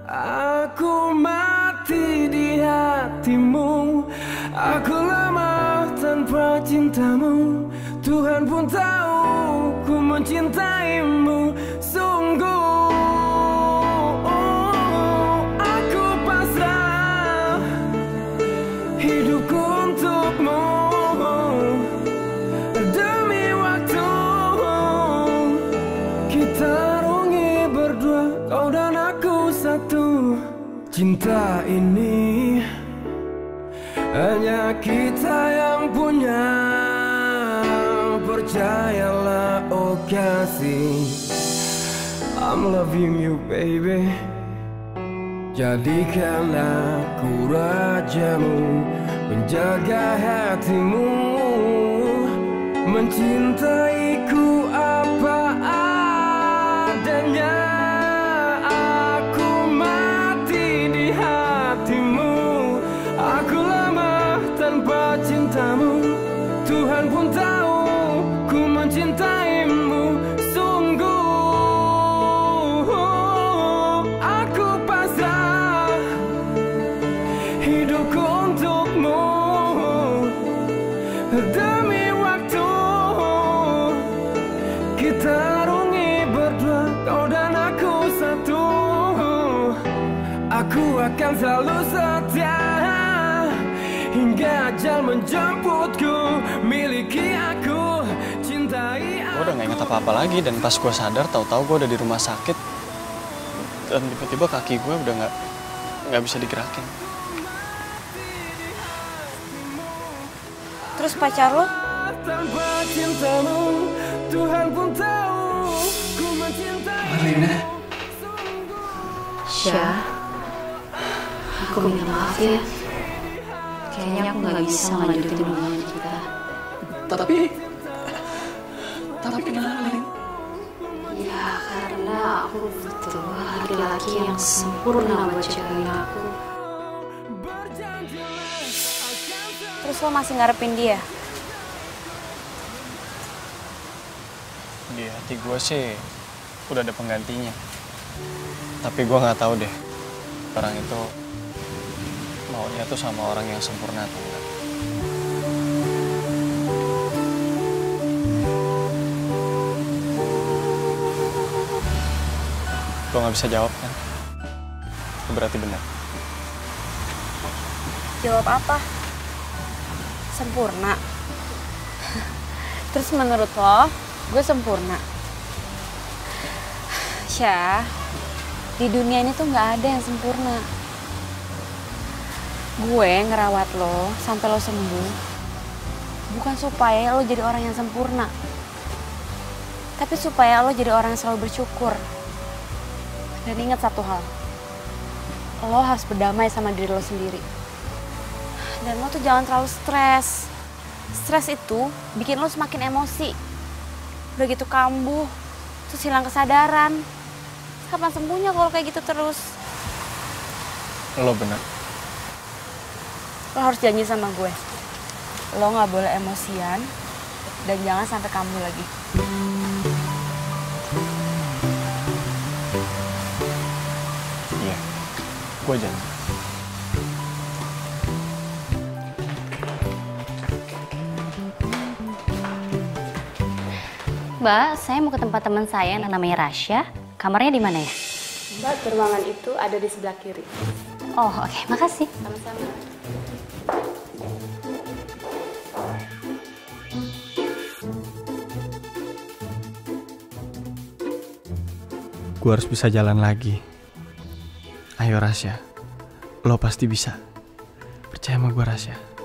Aku mati di hatimu. Aku lama tanpa cintamu. Tuhan pun tahu ku mencintaimu sungguh. Aku pasrah hidupku untukmu. Demi waktu kita rungi berdua, kau dan aku satu. Cinta ini hanya kita yang punya. Percayalah oh kasih, I'm loving you baby. Jadikan aku rajamu, menjaga hatimu, mencintaiku apa adanya. Aku mati di hatimu, aku lemah tanpa cintamu. Tuhan pun tahu ku mencintaimu sungguh. Aku pasrah hidupku untukmu. Demi waktu kita rungi berdua, kau dan aku satu. Aku akan selalu setia hingga ajal menjemputku. Miliki aku, cintai aku. Gue udah gak inget apa-apa lagi, dan pas gue sadar tahu-tahu gue udah di rumah sakit. Dan tiba-tiba kaki gue udah nggak bisa digerakin. Terus pacar lo? Tanpa cintamu, Tuhan pun tahu ku mencintai. Marina. Syah, aku minta maaf ya. Kayaknya aku nggak bisa ngelanjutin hubungan kita. Tapi kenapa, Lin? Ya karena aku butuh laki-laki yang sempurna buat cewek aku. Terus lo masih ngarepin dia? Di hati gue sih udah ada penggantinya. Tapi gue nggak tahu deh, orang itu maunya tuh sama orang yang sempurna atau enggak. Lo nggak bisa jawab kan? Itu berarti benar. Jawab apa? Sempurna. Terus menurut lo, gue sempurna? Syah, di dunia ini tuh nggak ada yang sempurna. Gue ngerawat lo sampai lo sembuh, bukan supaya lo jadi orang yang sempurna, tapi supaya lo jadi orang yang selalu bersyukur. Dan ingat satu hal, lo harus berdamai sama diri lo sendiri. Dan lo tuh jangan terlalu stres. Stres itu bikin lo semakin emosi. Udah gitu kambuh, terus hilang kesadaran. Kapan sembuhnya kalau kayak gitu terus? Lo bener. Lo harus janji sama gue. Lo gak boleh emosian dan jangan sampai kambuh lagi. Iya, gue janji. Mbak, saya mau ke tempat teman saya yang namanya Rasya. Kamarnya di mana ya? Mbak, ruangan itu ada di sebelah kiri. Oh, oke. Makasih. Sama-sama. Gue harus bisa jalan lagi. Ayo Rasya, lo pasti bisa. Percaya sama gue Rasya.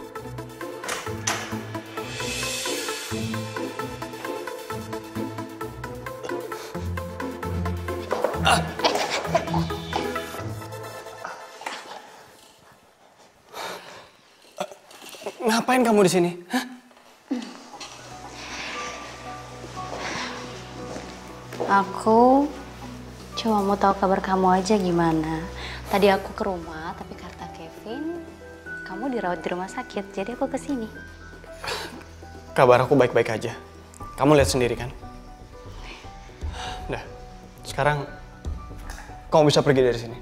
Ngapain kamu di sini? Hah? Aku cuma mau tahu kabar kamu aja gimana. Tadi aku ke rumah, tapi kata Kevin, kamu dirawat di rumah sakit, jadi aku kesini. Kabar aku baik-baik aja. Kamu lihat sendiri kan? Nah, sekarang kamu bisa pergi dari sini.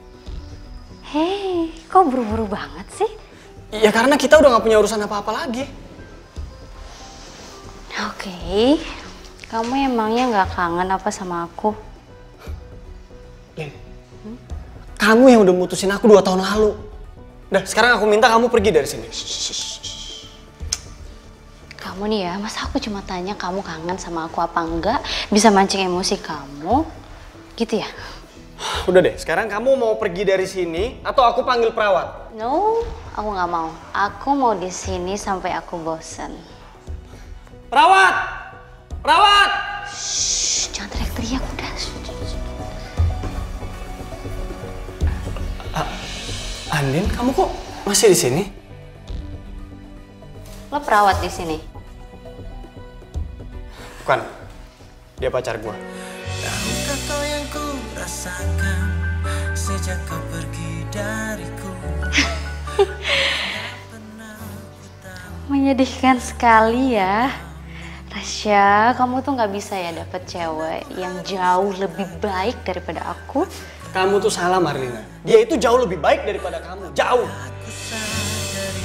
Hei, kok buru-buru banget sih? Ya karena kita udah gak punya urusan apa-apa lagi. Oke. Kamu emangnya nggak kangen apa sama aku? Lin, kamu yang udah mutusin aku 2 tahun lalu. Udah, sekarang aku minta kamu pergi dari sini. Kamu nih ya, masa aku cuma tanya kamu kangen sama aku apa enggak, bisa mancing emosi kamu, gitu ya? Udah deh, sekarang kamu mau pergi dari sini atau aku panggil perawat? No, aku nggak mau. Aku mau di sini sampai aku bosan. Perawat! Perawat! Shh, jangan teriak-teriak udah. Andin, kamu kok masih di sini? Lo perawat di sini? Bukan, dia pacar gua. Tahukah kau yang ku rasakan sejak kau pergi dariku? Menyedihkan sekali ya. Rasya, kamu tuh nggak bisa ya dapet cewek yang jauh lebih baik daripada aku. Kamu tuh salah, Marlina. Dia itu jauh lebih baik daripada kamu. Jauh. Aku sadari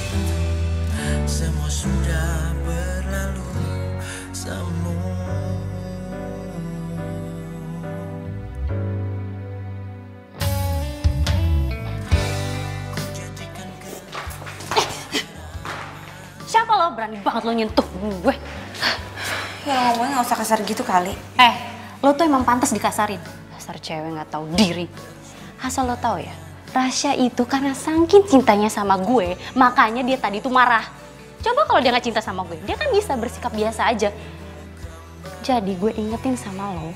semua sudah berlalu semua. Siapa lo berani banget lo nyentuh gue? Ya lo ngomongnya nggak usah kasar gitu kali. Lo tuh emang pantas dikasarin. Dasar cewek nggak tahu diri. Asal lo tahu ya, Rasya itu karena saking cintanya sama gue, makanya dia tadi tuh marah. Coba kalau dia nggak cinta sama gue, dia kan bisa bersikap biasa aja. Jadi gue ingetin sama lo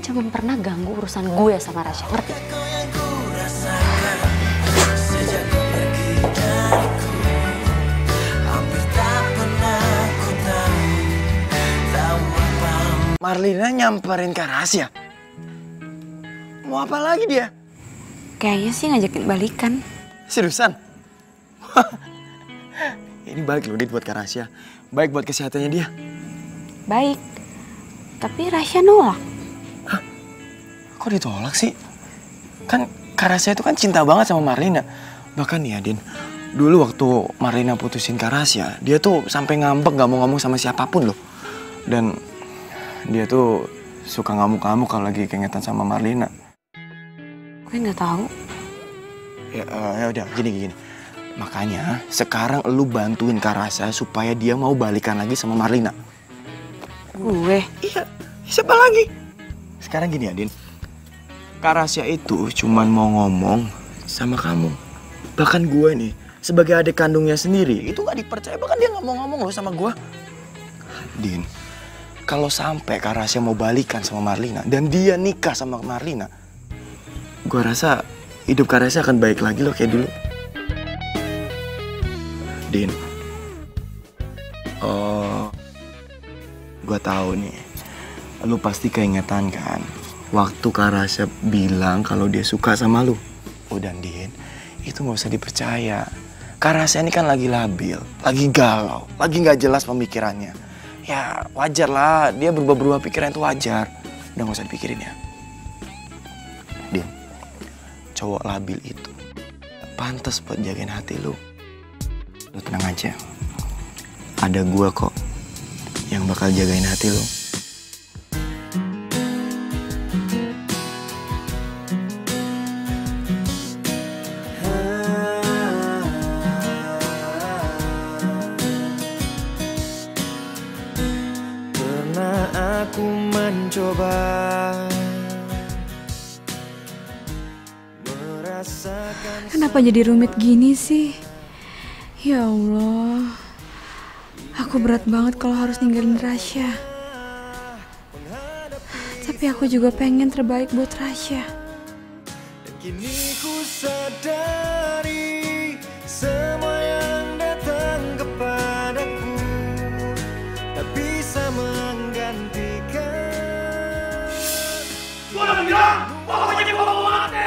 jangan pernah ganggu urusan gue sama Rasya, ngerti? Marlina nyamperin Kak Rasya. Mau apa lagi dia? Kayaknya sih ngajakin balikan. Seriusan? Ini baik loh Dit buat Kak Rasya. Baik buat kesehatannya dia. Baik. Tapi Rasya nolak. Hah? Kok ditolak sih? Kan Kak Rasya itu kan cinta banget sama Marlina. Bahkan nih ya Din, dulu waktu Marlina putusin Kak Rasya, dia tuh sampai ngambek gak mau ngomong sama siapapun loh. Dan dia tuh suka ngamuk-ngamuk kalau lagi keingetan sama Marlina. Gue nggak tahu. Ya udah gini. Makanya sekarang lu bantuin Kak Rasya supaya dia mau balikan lagi sama Marlina. Gue? Iya, siapa lagi? Sekarang gini ya Din, Kak Rasya itu cuman mau ngomong sama kamu. Bahkan gue nih sebagai adik kandungnya sendiri itu gak dipercaya, bahkan dia gak mau ngomong loh sama gue. Din, kalau sampai Kak Rasya mau balikan sama Marlina dan dia nikah sama Marlina, gue rasa hidup Kak Rasya akan baik lagi loh kayak dulu. Din, gue tahu nih, lu pasti keingetan kan waktu Kak Rasya bilang kalau dia suka sama lu. Udah Din, itu gak usah dipercaya. Kak Rasya ini kan lagi labil, lagi galau, lagi gak jelas pemikirannya. Ya wajar lah, dia berubah-berubah pikiran itu wajar. Udah gak usah dipikirin ya. Din, cowok labil itu pantas buat jagain hati lu. Lu tenang aja, ada gua kok yang bakal jagain hati lu. Pernah aku mencoba Kenapa jadi rumit gini sih? Ya Allah, aku berat banget kalau harus ninggalin Rasya. Tapi aku juga pengen terbaik buat Rasya. Kini ku sadari semua yang datang kepadaku tak bisa menggantikan. Gua udah bilang, pokoknya gua mau mati.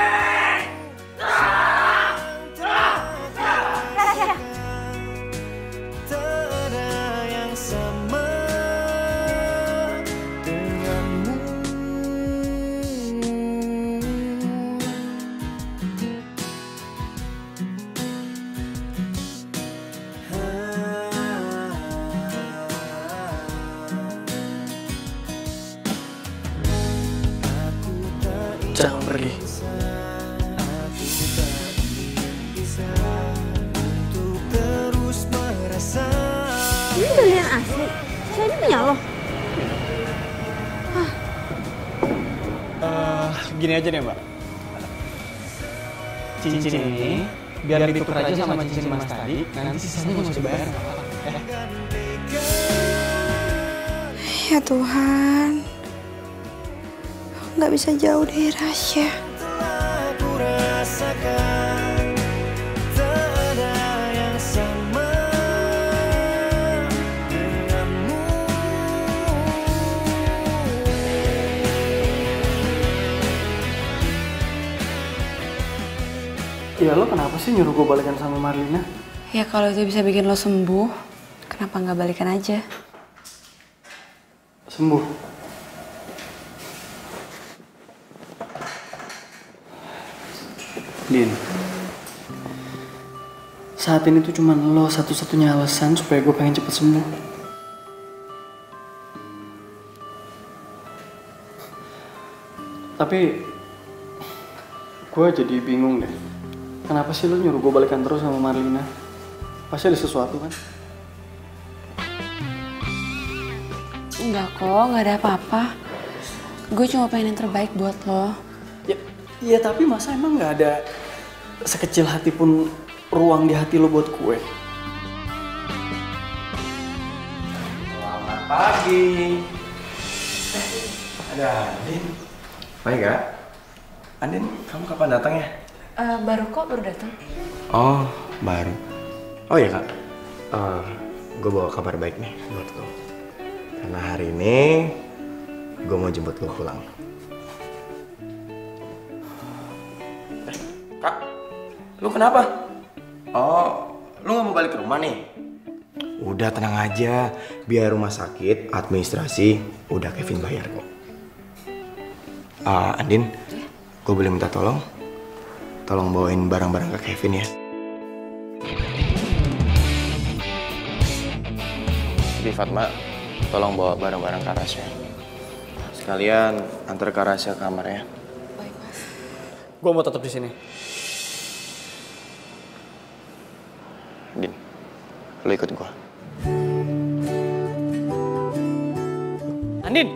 berlian asli. Saya ini punya lo. Gini aja deh, Mbak. Cincin ini biar ditukar aja sama cincin Mas tadi, nanti sisanya nggak usah bayar. Ya Tuhan, aku nggak bisa jauh dari Rasya. Aku rasakan tak ada yang sama denganmu. Ya lo kenapa sih nyuruh gue balikan sama Marlina? Ya kalau itu bisa bikin lo sembuh, kenapa nggak balikan aja? Sembuh. Din, saat ini tuh cuma lo satu-satunya alasan supaya gue pengen cepet sembuh. Tapi gue jadi bingung deh. Kenapa sih lo nyuruh gue balikan terus sama Marlina? Pasti ada sesuatu kan? Enggak kok, nggak ada apa-apa. Gue cuma pengen yang terbaik buat lo. Iya tapi masa emang nggak ada sekecil hati pun ruang di hati lo buat gue? Selamat pagi. Ada Andin. Baik Kak. Andin, kamu kapan datang ya? Baru kok, baru datang. Oh, baru. Oh ya Kak, gue bawa kabar baik nih buat lo. Karena hari ini gue mau jemput lo pulang. Kak, lu kenapa? Oh, lu gak mau balik ke rumah nih? Udah tenang aja, biar rumah sakit, administrasi, udah Kevin bayar kok. Andin, gue boleh minta tolong? Tolong bawain barang-barang ke Kevin ya. Jadi Fatma, tolong bawa barang-barang ke Rasya. Sekalian antar ke Rasya ke kamarnya. Baik Mas. Gue mau tetap di sini. Din, lo ikut gue. Andin!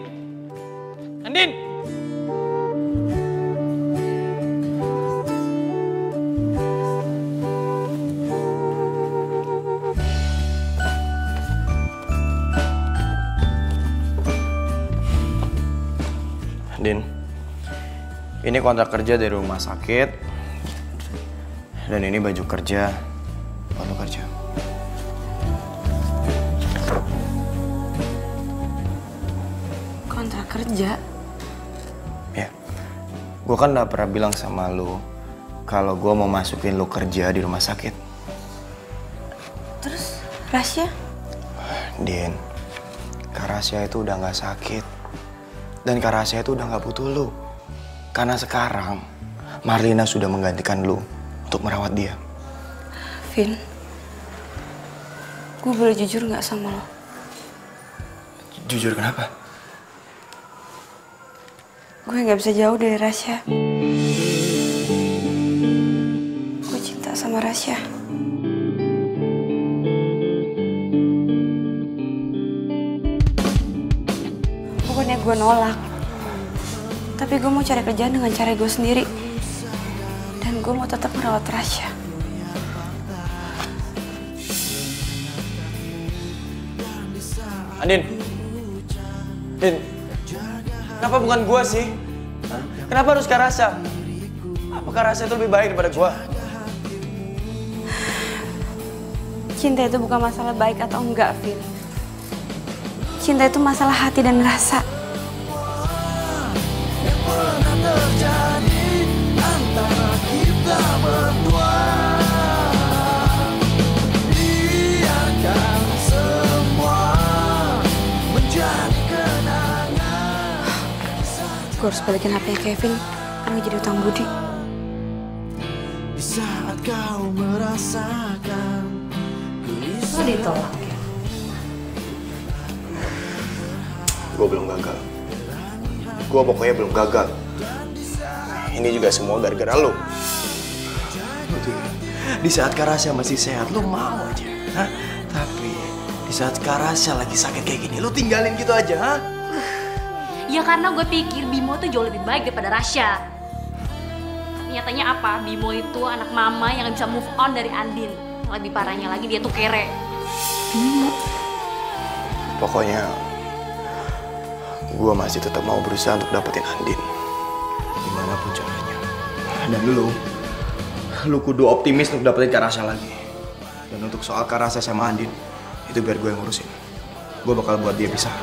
Andin! Din, ini kontrak kerja dari rumah sakit. Dan ini baju kerja buat lo kerja. Kontrak kerja? Ya, gue kan udah pernah bilang sama lo kalau gue mau masukin lo kerja di rumah sakit. Terus Rasya? Din, Kak Rasya itu udah gak sakit. Dan Kak Rasya itu udah gak butuh lo. Karena sekarang Marlina sudah menggantikan lo untuk merawat dia. Vin, gue boleh jujur gak sama lo? Jujur kenapa? Gue gak bisa jauh dari Rasya. Gue cinta sama Rasya. Bukannya gue nolak, tapi gue mau cari kerjaan dengan cara gue sendiri. Dan gue mau tetap merawat Rasya. Andin, Din, kenapa bukan gua sih? Kenapa harus Kak Rasya? Apa Kak Rasya itu lebih baik daripada gua? Cinta itu bukan masalah baik atau enggak, Vin. Cinta itu masalah hati dan rasa. Yang pernah terjadi antara kita berdua, biarkan semua menjadi kenangan. Gue harus balikin HP-nya Kevin, karena jadi utang budi. Di saat kau merasakan Lo ditolak ya? Gua belum gagal. Gua pokoknya belum gagal. Ini juga semua gara-gara lu. Di saat Kak Rasya masih sehat, lu mau aja. Hah? Tapi di saat Kak Rasya lagi sakit kayak gini, lu tinggalin gitu aja, ha? Ya karena gue pikir Bimo tuh jauh lebih baik daripada Rasya. Nyatanya apa? Bimo itu anak mama yang gak bisa move on dari Andin. Lebih parahnya lagi dia tuh kere. Bimo. Pokoknya gue masih tetap mau berusaha untuk dapetin Andin. Gimana pun caranya. Dan lu kudu optimis untuk dapetin Kak Rasya lagi. Dan untuk soal Kak Rasya sama Andin, itu biar gue yang ngurusin. Gue bakal buat dia pisah.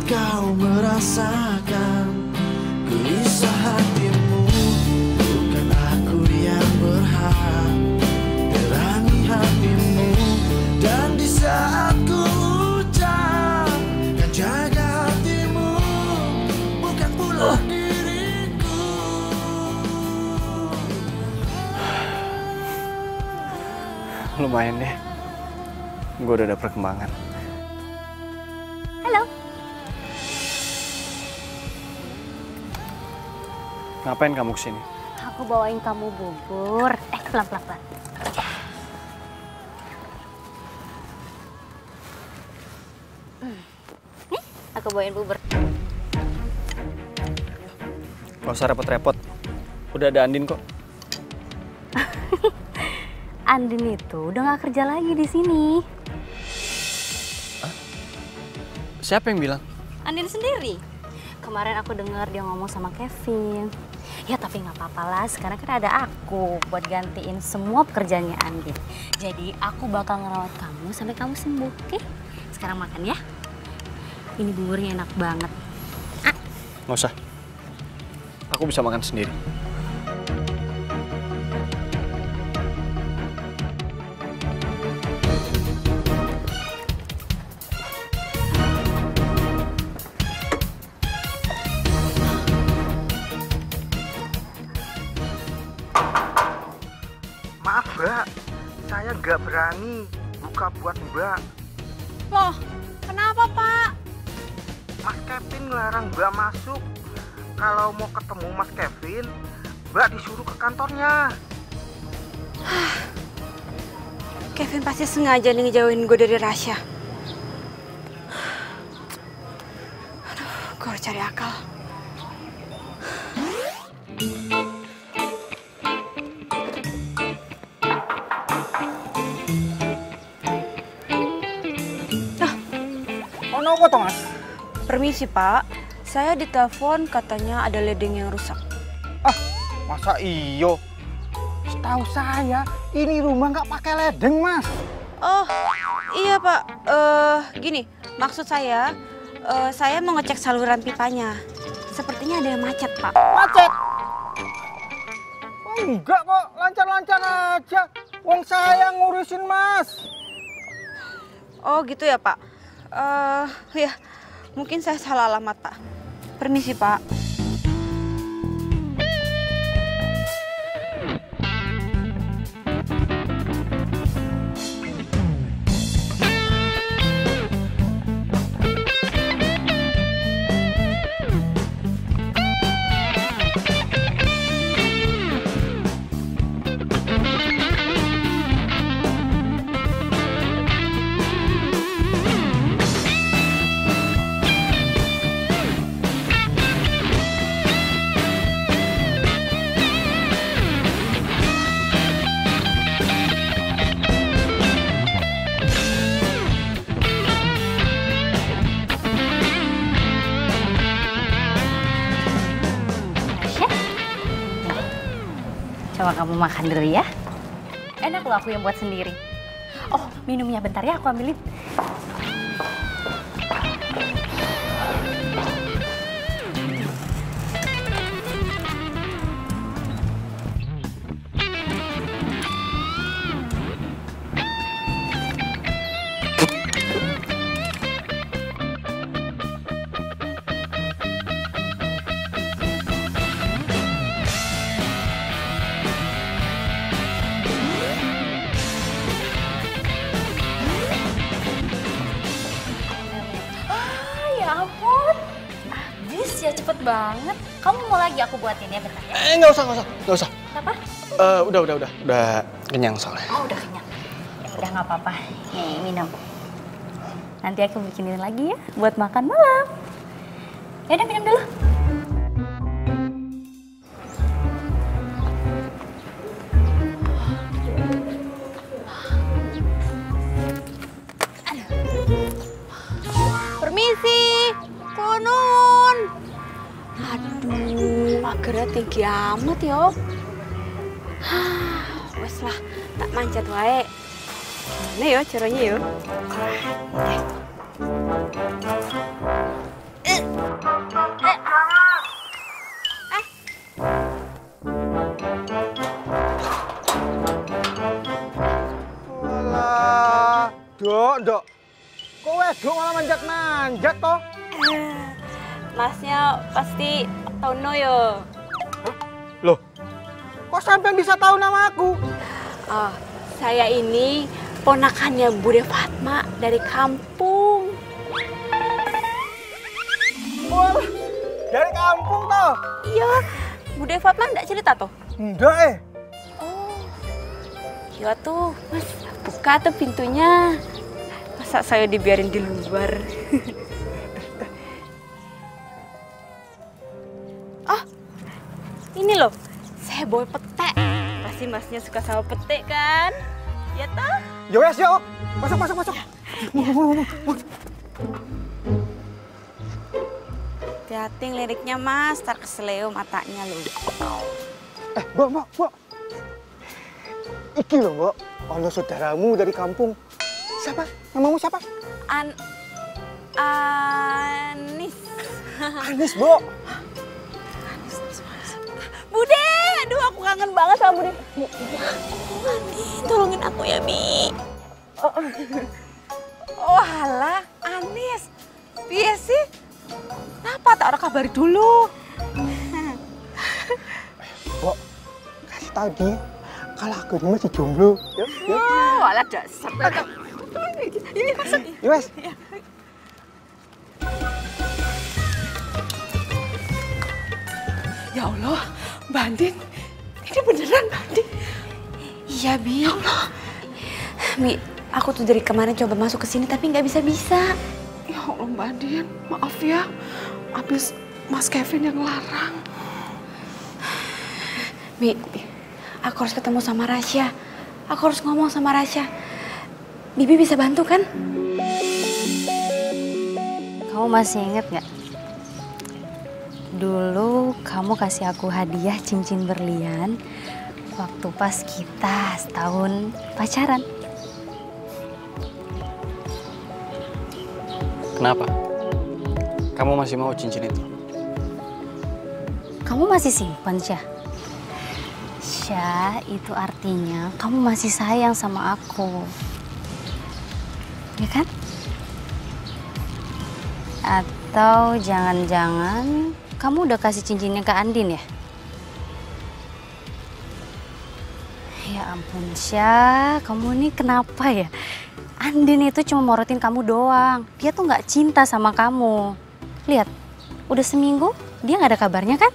Kau merasakan gelisah hatimu, bukan aku yang berhak terangi hatimu. Dan di saat ku ucap kan jaga hatimu, bukan pula diriku. Lumayan deh, gue udah ada perkembangan. Halo. Ngapain kamu kesini? Aku bawain kamu bubur. Pelan-pelan. Nih, aku bawain bubur. Gak usah repot-repot. Udah ada Andin kok. Andin itu udah gak kerja lagi di sini. Siapa yang bilang? Andin sendiri. Kemarin aku dengar dia ngomong sama Kevin. Ya tapi nggak apa-apa lah, sekarang kan ada aku buat gantiin semua pekerjaannya Andin. Jadi aku bakal ngerawat kamu sampai kamu sembuh, oke? Sekarang makan ya. Ini buburnya enak banget. Nggak usah. Aku bisa makan sendiri. Mbak, saya nggak berani buka buat Mbak. Loh, kenapa Pak? Mas Kevin ngelarang Mbak masuk. Kalau mau ketemu Mas Kevin, Mbak disuruh ke kantornya. Kevin pasti sengaja nih ngejauhin gue dari Rasya. Aduh, gue harus cari akal. Apa toh, Mas? Permisi Pak, saya ditelepon katanya ada ledeng yang rusak. Ah, masa iyo? Setahu saya ini rumah nggak pakai ledeng, Mas. Oh, iya Pak. Gini, maksud saya mau ngecek saluran pipanya. Sepertinya ada yang macet, Pak. Macet? Oh, enggak kok, lancar-lancar aja. Wong saya ngurusin, Mas. Oh, gitu ya, Pak. Ya, mungkin saya salah alamat, Pak. Permisi, Pak. Coba kamu makan dulu ya. Enak loh aku yang buat sendiri. Oh, minumnya bentar ya, aku ambilin. banget. Kamu mau lagi aku buatin ya bentar ya? Nggak usah. Kenapa? Udah kenyang soalnya. Oh, udah kenyang. Ya udah nggak apa-apa. Nih, minum. Nanti aku bikinin lagi ya buat makan malam. Ya udah minum dulu. Permisi, konun. Aduh, pagernya tinggi amat yo. Wes lah, tak manjat wae. Gimana yo caranya yo? Walah, Dok. Kok wedok malah manjat-manjat toh? Masnya pasti tahu no yo. Loh, kok sampean bisa tahu nama aku? Oh, saya ini ponakannya Bude Fatma dari kampung. Wah, dari kampung toh? Iya, Bude Fatma enggak cerita toh? Enggak Oh, iya tuh, Mas, buka tuh pintunya. Masa saya dibiarin di luar? Oh, ini loh, saya bawa petek. Pasti Masnya suka sama petek kan? Ya toh? Yo wes yo, masuk. Hati-hati liriknya Mas, tar keseleo matanya loh. Mbak. Iki loh, Mbak. Ono saudaramu dari kampung. Siapa? Namamu siapa? Anis. Anis, Mbak. Bude, aduh aku kangen banget sama Bude. Mandi, tolongin aku ya, Mi. Oh halah, Anis. Piye sih? Kenapa tak ada kabari dulu? Mbak, kasih tahu dia kalau aku ini masih jomblo. Oh, alah dasar. Ini masuk. Wes. Ya Allah, Mbak Andin. Ini beneran Mbak Andin? Iya, Bi. Ya Allah. Mi, aku tuh dari kemarin coba masuk ke sini tapi nggak bisa-bisa. Ya Allah, Mbak Andin. Maaf ya. Habis Mas Kevin yang larang. Mi, aku harus ketemu sama Rasya. Aku harus ngomong sama Rasya. Bibi bisa bantu kan? Kamu masih inget nggak? Dulu kamu kasih aku hadiah cincin berlian waktu pas kita setahun pacaran. Kenapa? Kamu masih mau cincin itu? Kamu masih simpan, Syah? Syah, itu artinya kamu masih sayang sama aku. Ya kan? Atau jangan-jangan kamu udah kasih cincinnya ke Andin ya? Ya ampun, Syah, kamu ini kenapa ya? Andin itu cuma morotin kamu doang. Dia tuh nggak cinta sama kamu. Lihat, udah seminggu dia nggak ada kabarnya kan?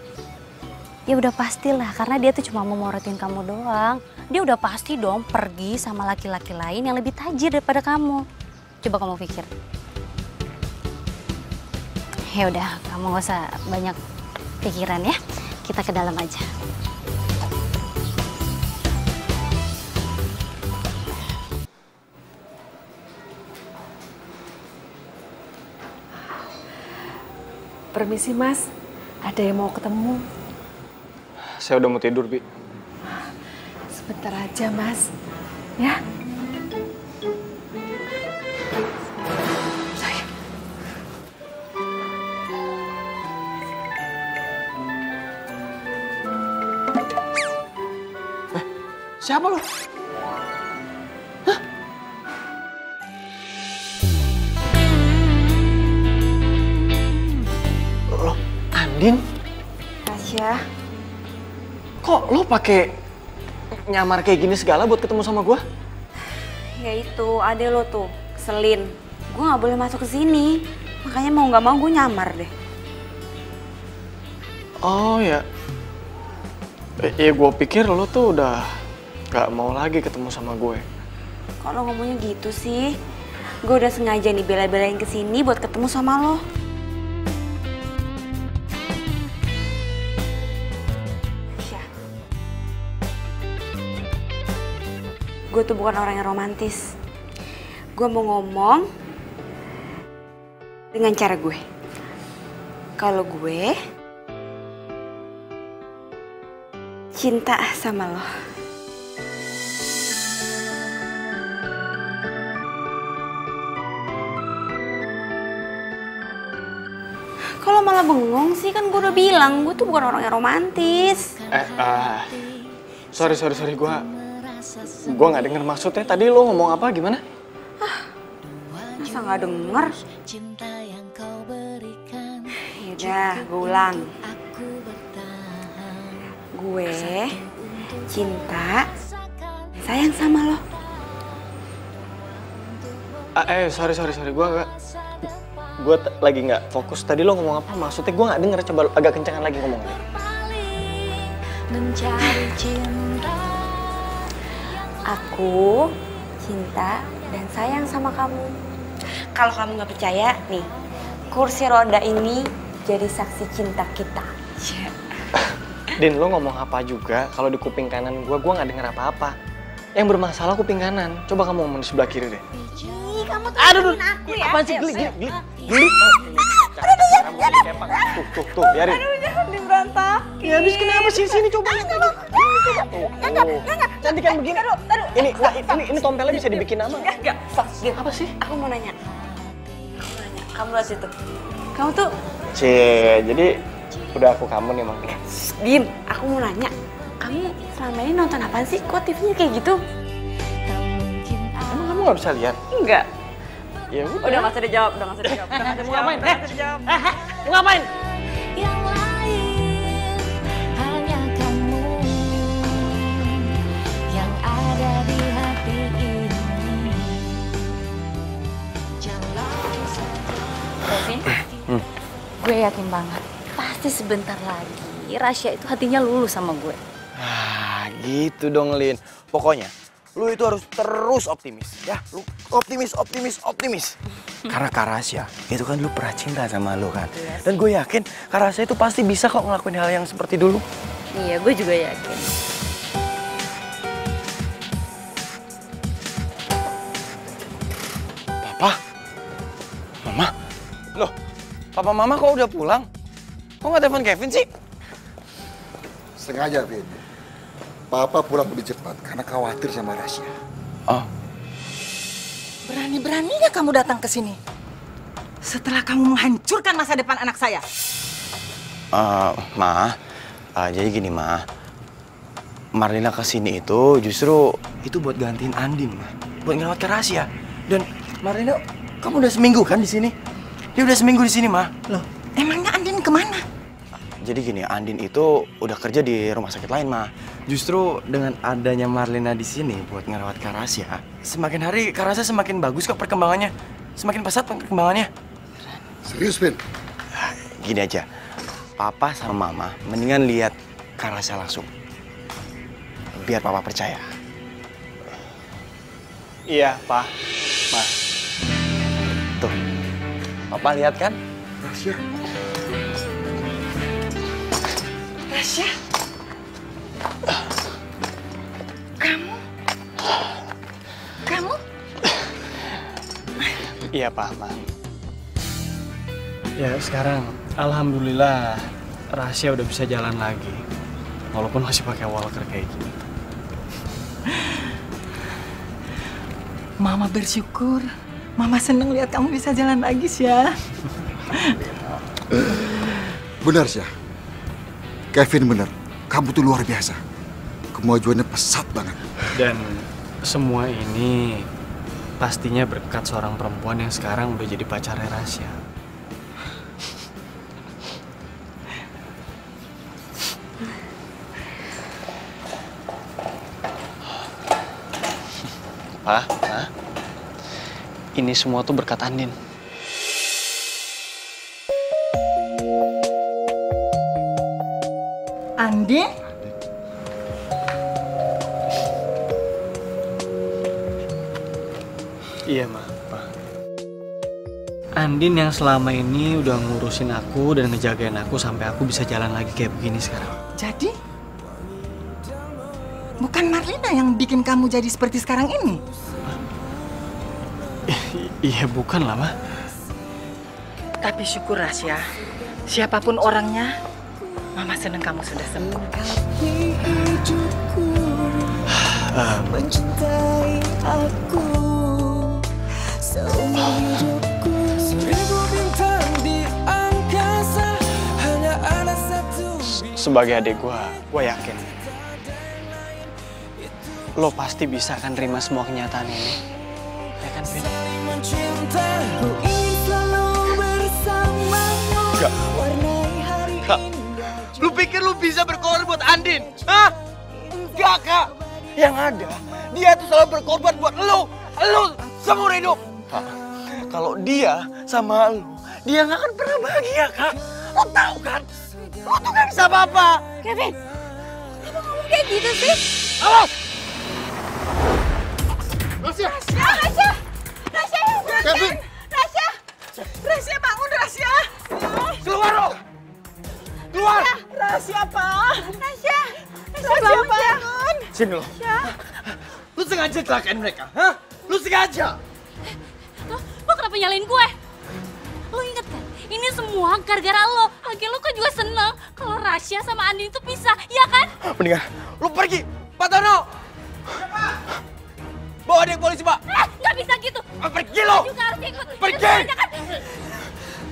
Ya udah pastilah, karena dia tuh cuma mau morotin kamu doang. Dia udah pasti dong pergi sama laki-laki lain yang lebih tajir daripada kamu. Coba kamu pikir. Ya udah, kamu gak usah banyak pikiran ya. Kita ke dalam aja. Permisi Mas, ada yang mau ketemu. Saya udah mau tidur, Bi. Sebentar aja Mas, ya. Siapa lu? Hah? Lo, Andin? Rasya. Kok lo pakai nyamar kayak gini segala buat ketemu sama gua? Ya itu, ade lo tuh, keselin. Gue nggak boleh masuk ke sini. Makanya mau nggak mau gue nyamar deh. Oh ya. Ya gue pikir lo tuh udah gak mau lagi ketemu sama gue. Kok lo ngomongnya gitu sih? Gue udah sengaja nih bela-belain kesini buat ketemu sama lo. Gue tuh bukan orang yang romantis. Gue mau ngomong dengan cara gue. Kalau gue cinta sama lo. Kalau malah bengong sih, kan gue udah bilang gue tuh bukan orang yang romantis. Sorry, gue nggak denger maksudnya. Tadi lo ngomong apa, gimana? Masa nggak denger? Yaudah, gue ulang. Gue cinta, sayang sama lo. Sorry. Gue lagi nggak fokus. Tadi lo ngomong apa? Maksudnya gue nggak denger. Coba agak kencangan lagi ngomongnya. Mencari cinta. Aku cinta dan sayang sama kamu. Kalau kamu nggak percaya, nih, kursi roda ini jadi saksi cinta kita. Din, lo ngomong apa juga kalau di kuping kanan gue nggak denger apa-apa. Yang bermasalah kuping kanan. Coba kamu ngomong di sebelah kiri deh. Ih, kamu tuh ngomongin aku ya. Apaan sih? Geli. Tuh, biarin. Aduh, jangan diberantak. Ya habis kenapa sih? Sini coba. Cantik kan begini. Ini tompelnya bisa dibikin nama. Enggak. Apa sih? Aku mau nanya. Kamu lihat situ. Kamu tuh... Jadi udah aku kamu nih, Mang. Din, aku mau nanya. Kamu selama ini nonton apaan sih? Kok TV-nya kayak gitu? Emang kamu nggak bisa lihat? Enggak. Ya udah. Udah nggak usah dijawab, Mau ngapain? Mau ngapain? Yang lain hanya kamu yang ada di hati ini. Kevin, gue yakin banget pasti sebentar lagi Rasya itu hatinya lulus sama gue. Gitu dong, Lin. Pokoknya lu itu harus terus optimis, ya. Lu optimis. Karena Kak Rasya itu kan lu pernah cinta sama lu kan. Dan gue yakin Kak Rasya itu pasti bisa kok ngelakuin hal yang seperti dulu. Iya, gue juga yakin. Papa? Mama? Loh, Papa Mama kok udah pulang? Kok nggak telepon Kevin sih? Sengaja, Vin. Papa pulang lebih cepat karena khawatir sama Rasya. Oh. Berani-beraninya kamu datang ke sini. Setelah kamu menghancurkan masa depan anak saya. Jadi gini, Ma. Marlina kesini itu justru itu buat gantiin Andin, Ma. Buat ngerawat ke Rasya. Dan Marlina, kamu udah seminggu kan di sini? Dia udah seminggu di sini, Ma. Loh, emangnya Andin kemana? Jadi gini, Andin itu udah kerja di rumah sakit lain, Ma. Justru dengan adanya Marlina di sini buat ngerawat Kak Rasya, semakin hari Kak Rasya semakin bagus kok perkembangannya. Semakin pesat perkembangannya. Serius, Vin? Gini aja, Papa sama Mama mendingan lihat Kak Rasya langsung. Biar Papa percaya. Iya, Pak. Ma. Tuh, Papa lihat kan? Rasya. Rasya? Kamu? Iya, Pak, Ma. Ya, sekarang alhamdulillah Rasya udah bisa jalan lagi. Walaupun masih pakai walker kayak gini. Mama bersyukur. Mama seneng lihat kamu bisa jalan lagi, Syah. Benar, Syah. Kevin benar. Kamu tuh luar biasa. Kemajuannya pesat banget. Dan semua ini pastinya berkat seorang perempuan yang sekarang udah jadi pacarnya Rasya. Pa, ini semua tuh berkat Andin. Andin? Iya, Ma. Andin yang selama ini udah ngurusin aku dan ngejagain aku sampai aku bisa jalan lagi kayak begini sekarang. Jadi, bukan Marlina yang bikin kamu jadi seperti sekarang ini? Iya, bukan lah, Ma. Tapi syukur Rasya, siapapun orangnya, Mama seneng kamu sudah sembuh. Mencintai aku seumur hidupku. Seribu bintang di angkasa, hanya ada satu. Sebagai adik gua yakin lo pasti bisa kan terima semua kenyataan ini. Ya kan, Vin? Mencinta, ku ingin selalu bersamamu. Warnai hari Kak, lu pikir lu bisa berkorban buat Andin? Hah? Enggak, Kak. Yang ada, dia tuh selalu berkorban buat lu seumur hidup. Kak, kalau dia sama lu, dia nggak akan pernah bahagia, Kak. Lo tahu kan? Lo tuh nggak bisa apa-apa. Kevin, kenapa ngomong kayak gitu sih? Awas! Rasya! Rasya! Rasya yang bangun! Kevin! Rasya! Rasya bangun, Rasya! Keluar lo! Keluar! Rasya, Pak! Rasya! Rasya bangun! Sini lo. Lu sengaja celakain mereka, hah? Lu sengaja! Lo kenapa nyalain gue? Lo inget kan? Ini semua gara-gara lo. Lagi lo kan juga seneng kalau Rasya sama Andin itu pisah, ya kan? Mendingan lu pergi, Pak Tono! Bawa dia ke polisi, Pak! Nggak bisa gitu! Pergi lo! Lo juga harus ikut! Pergi!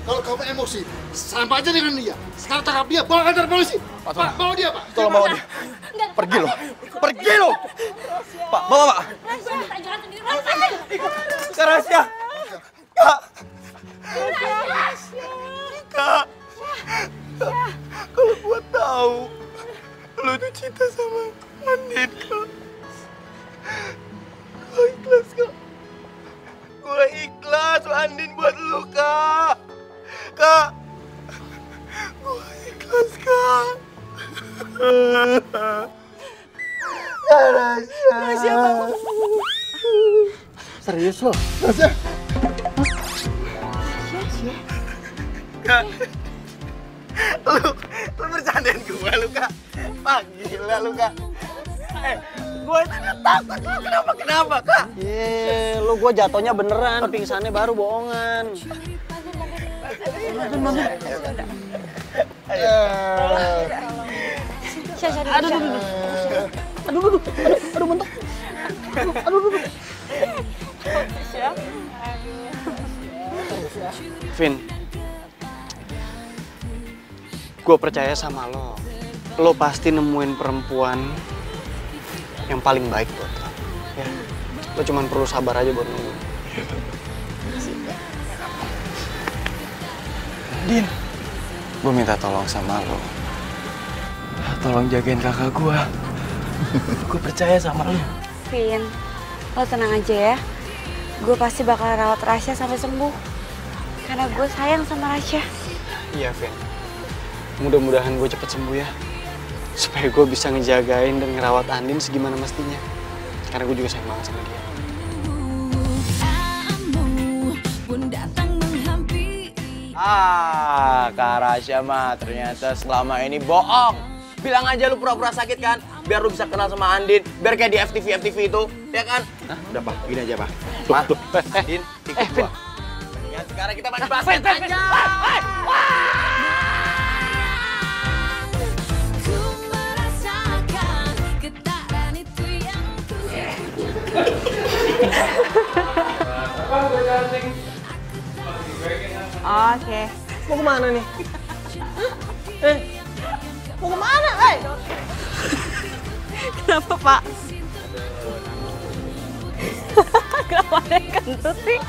Kalau kamu emosi, sama aja dengan dia. Sekarang tangkap dia, bawa kantor polisi. Pak, bawa dia, Pak. Tolong bawa dia. Pergi lo! Pergi lo! Pak, bawa, Pak! Rasya, tak jalan sendiri. Kak Rasya! Kak! Kak! Kalau gua tahu lu tuh cinta sama Andin, Kak. Gua ikhlas, Kak. Gua ikhlas Andin buat lu, Kak. Kak! Gua ikhlas, Kak. Kak Rasya! Rasya bangun! Serius lo? Rasya! Kak, lu bercandain gue lu, Kak. Pak, gila lu, Kak. Gue sangat takut lu kenapa, Kak? Lu gue jatuhnya beneran, pingsannya baru bohongan. Aduh, mentok. Aduh. Vin, gue percaya sama lo. Lo pasti nemuin perempuan yang paling baik buat lo. Ya, lo cuma perlu sabar aja buat nunggu. Din, gue minta tolong sama lo. Tolong jagain kakak gue. Gue percaya sama lo. Vin, lo tenang aja ya. Gue pasti bakal rawat Rasya sampai sembuh. Karena gue sayang sama Rasya. Iya, Vin. Mudah-mudahan gue cepet sembuh ya. Supaya gue bisa ngejagain dan ngerawat Andin segimana mestinya. Karena gue juga sayang banget sama dia. Kak Rasya mah ternyata selama ini bohong. Bilang aja lu pura-pura sakit kan, biar lu bisa kenal sama Andin, biar kayak di FTV itu, ya kan? Udah, Pak, gini aja, Pak. Pak, Andin, ikut gua. Ya, sekarang kita main basket aja. Oke. Mau kemana nih? Mau kemana, Kenapa, Pak? Kenapa ada yang kentut sih?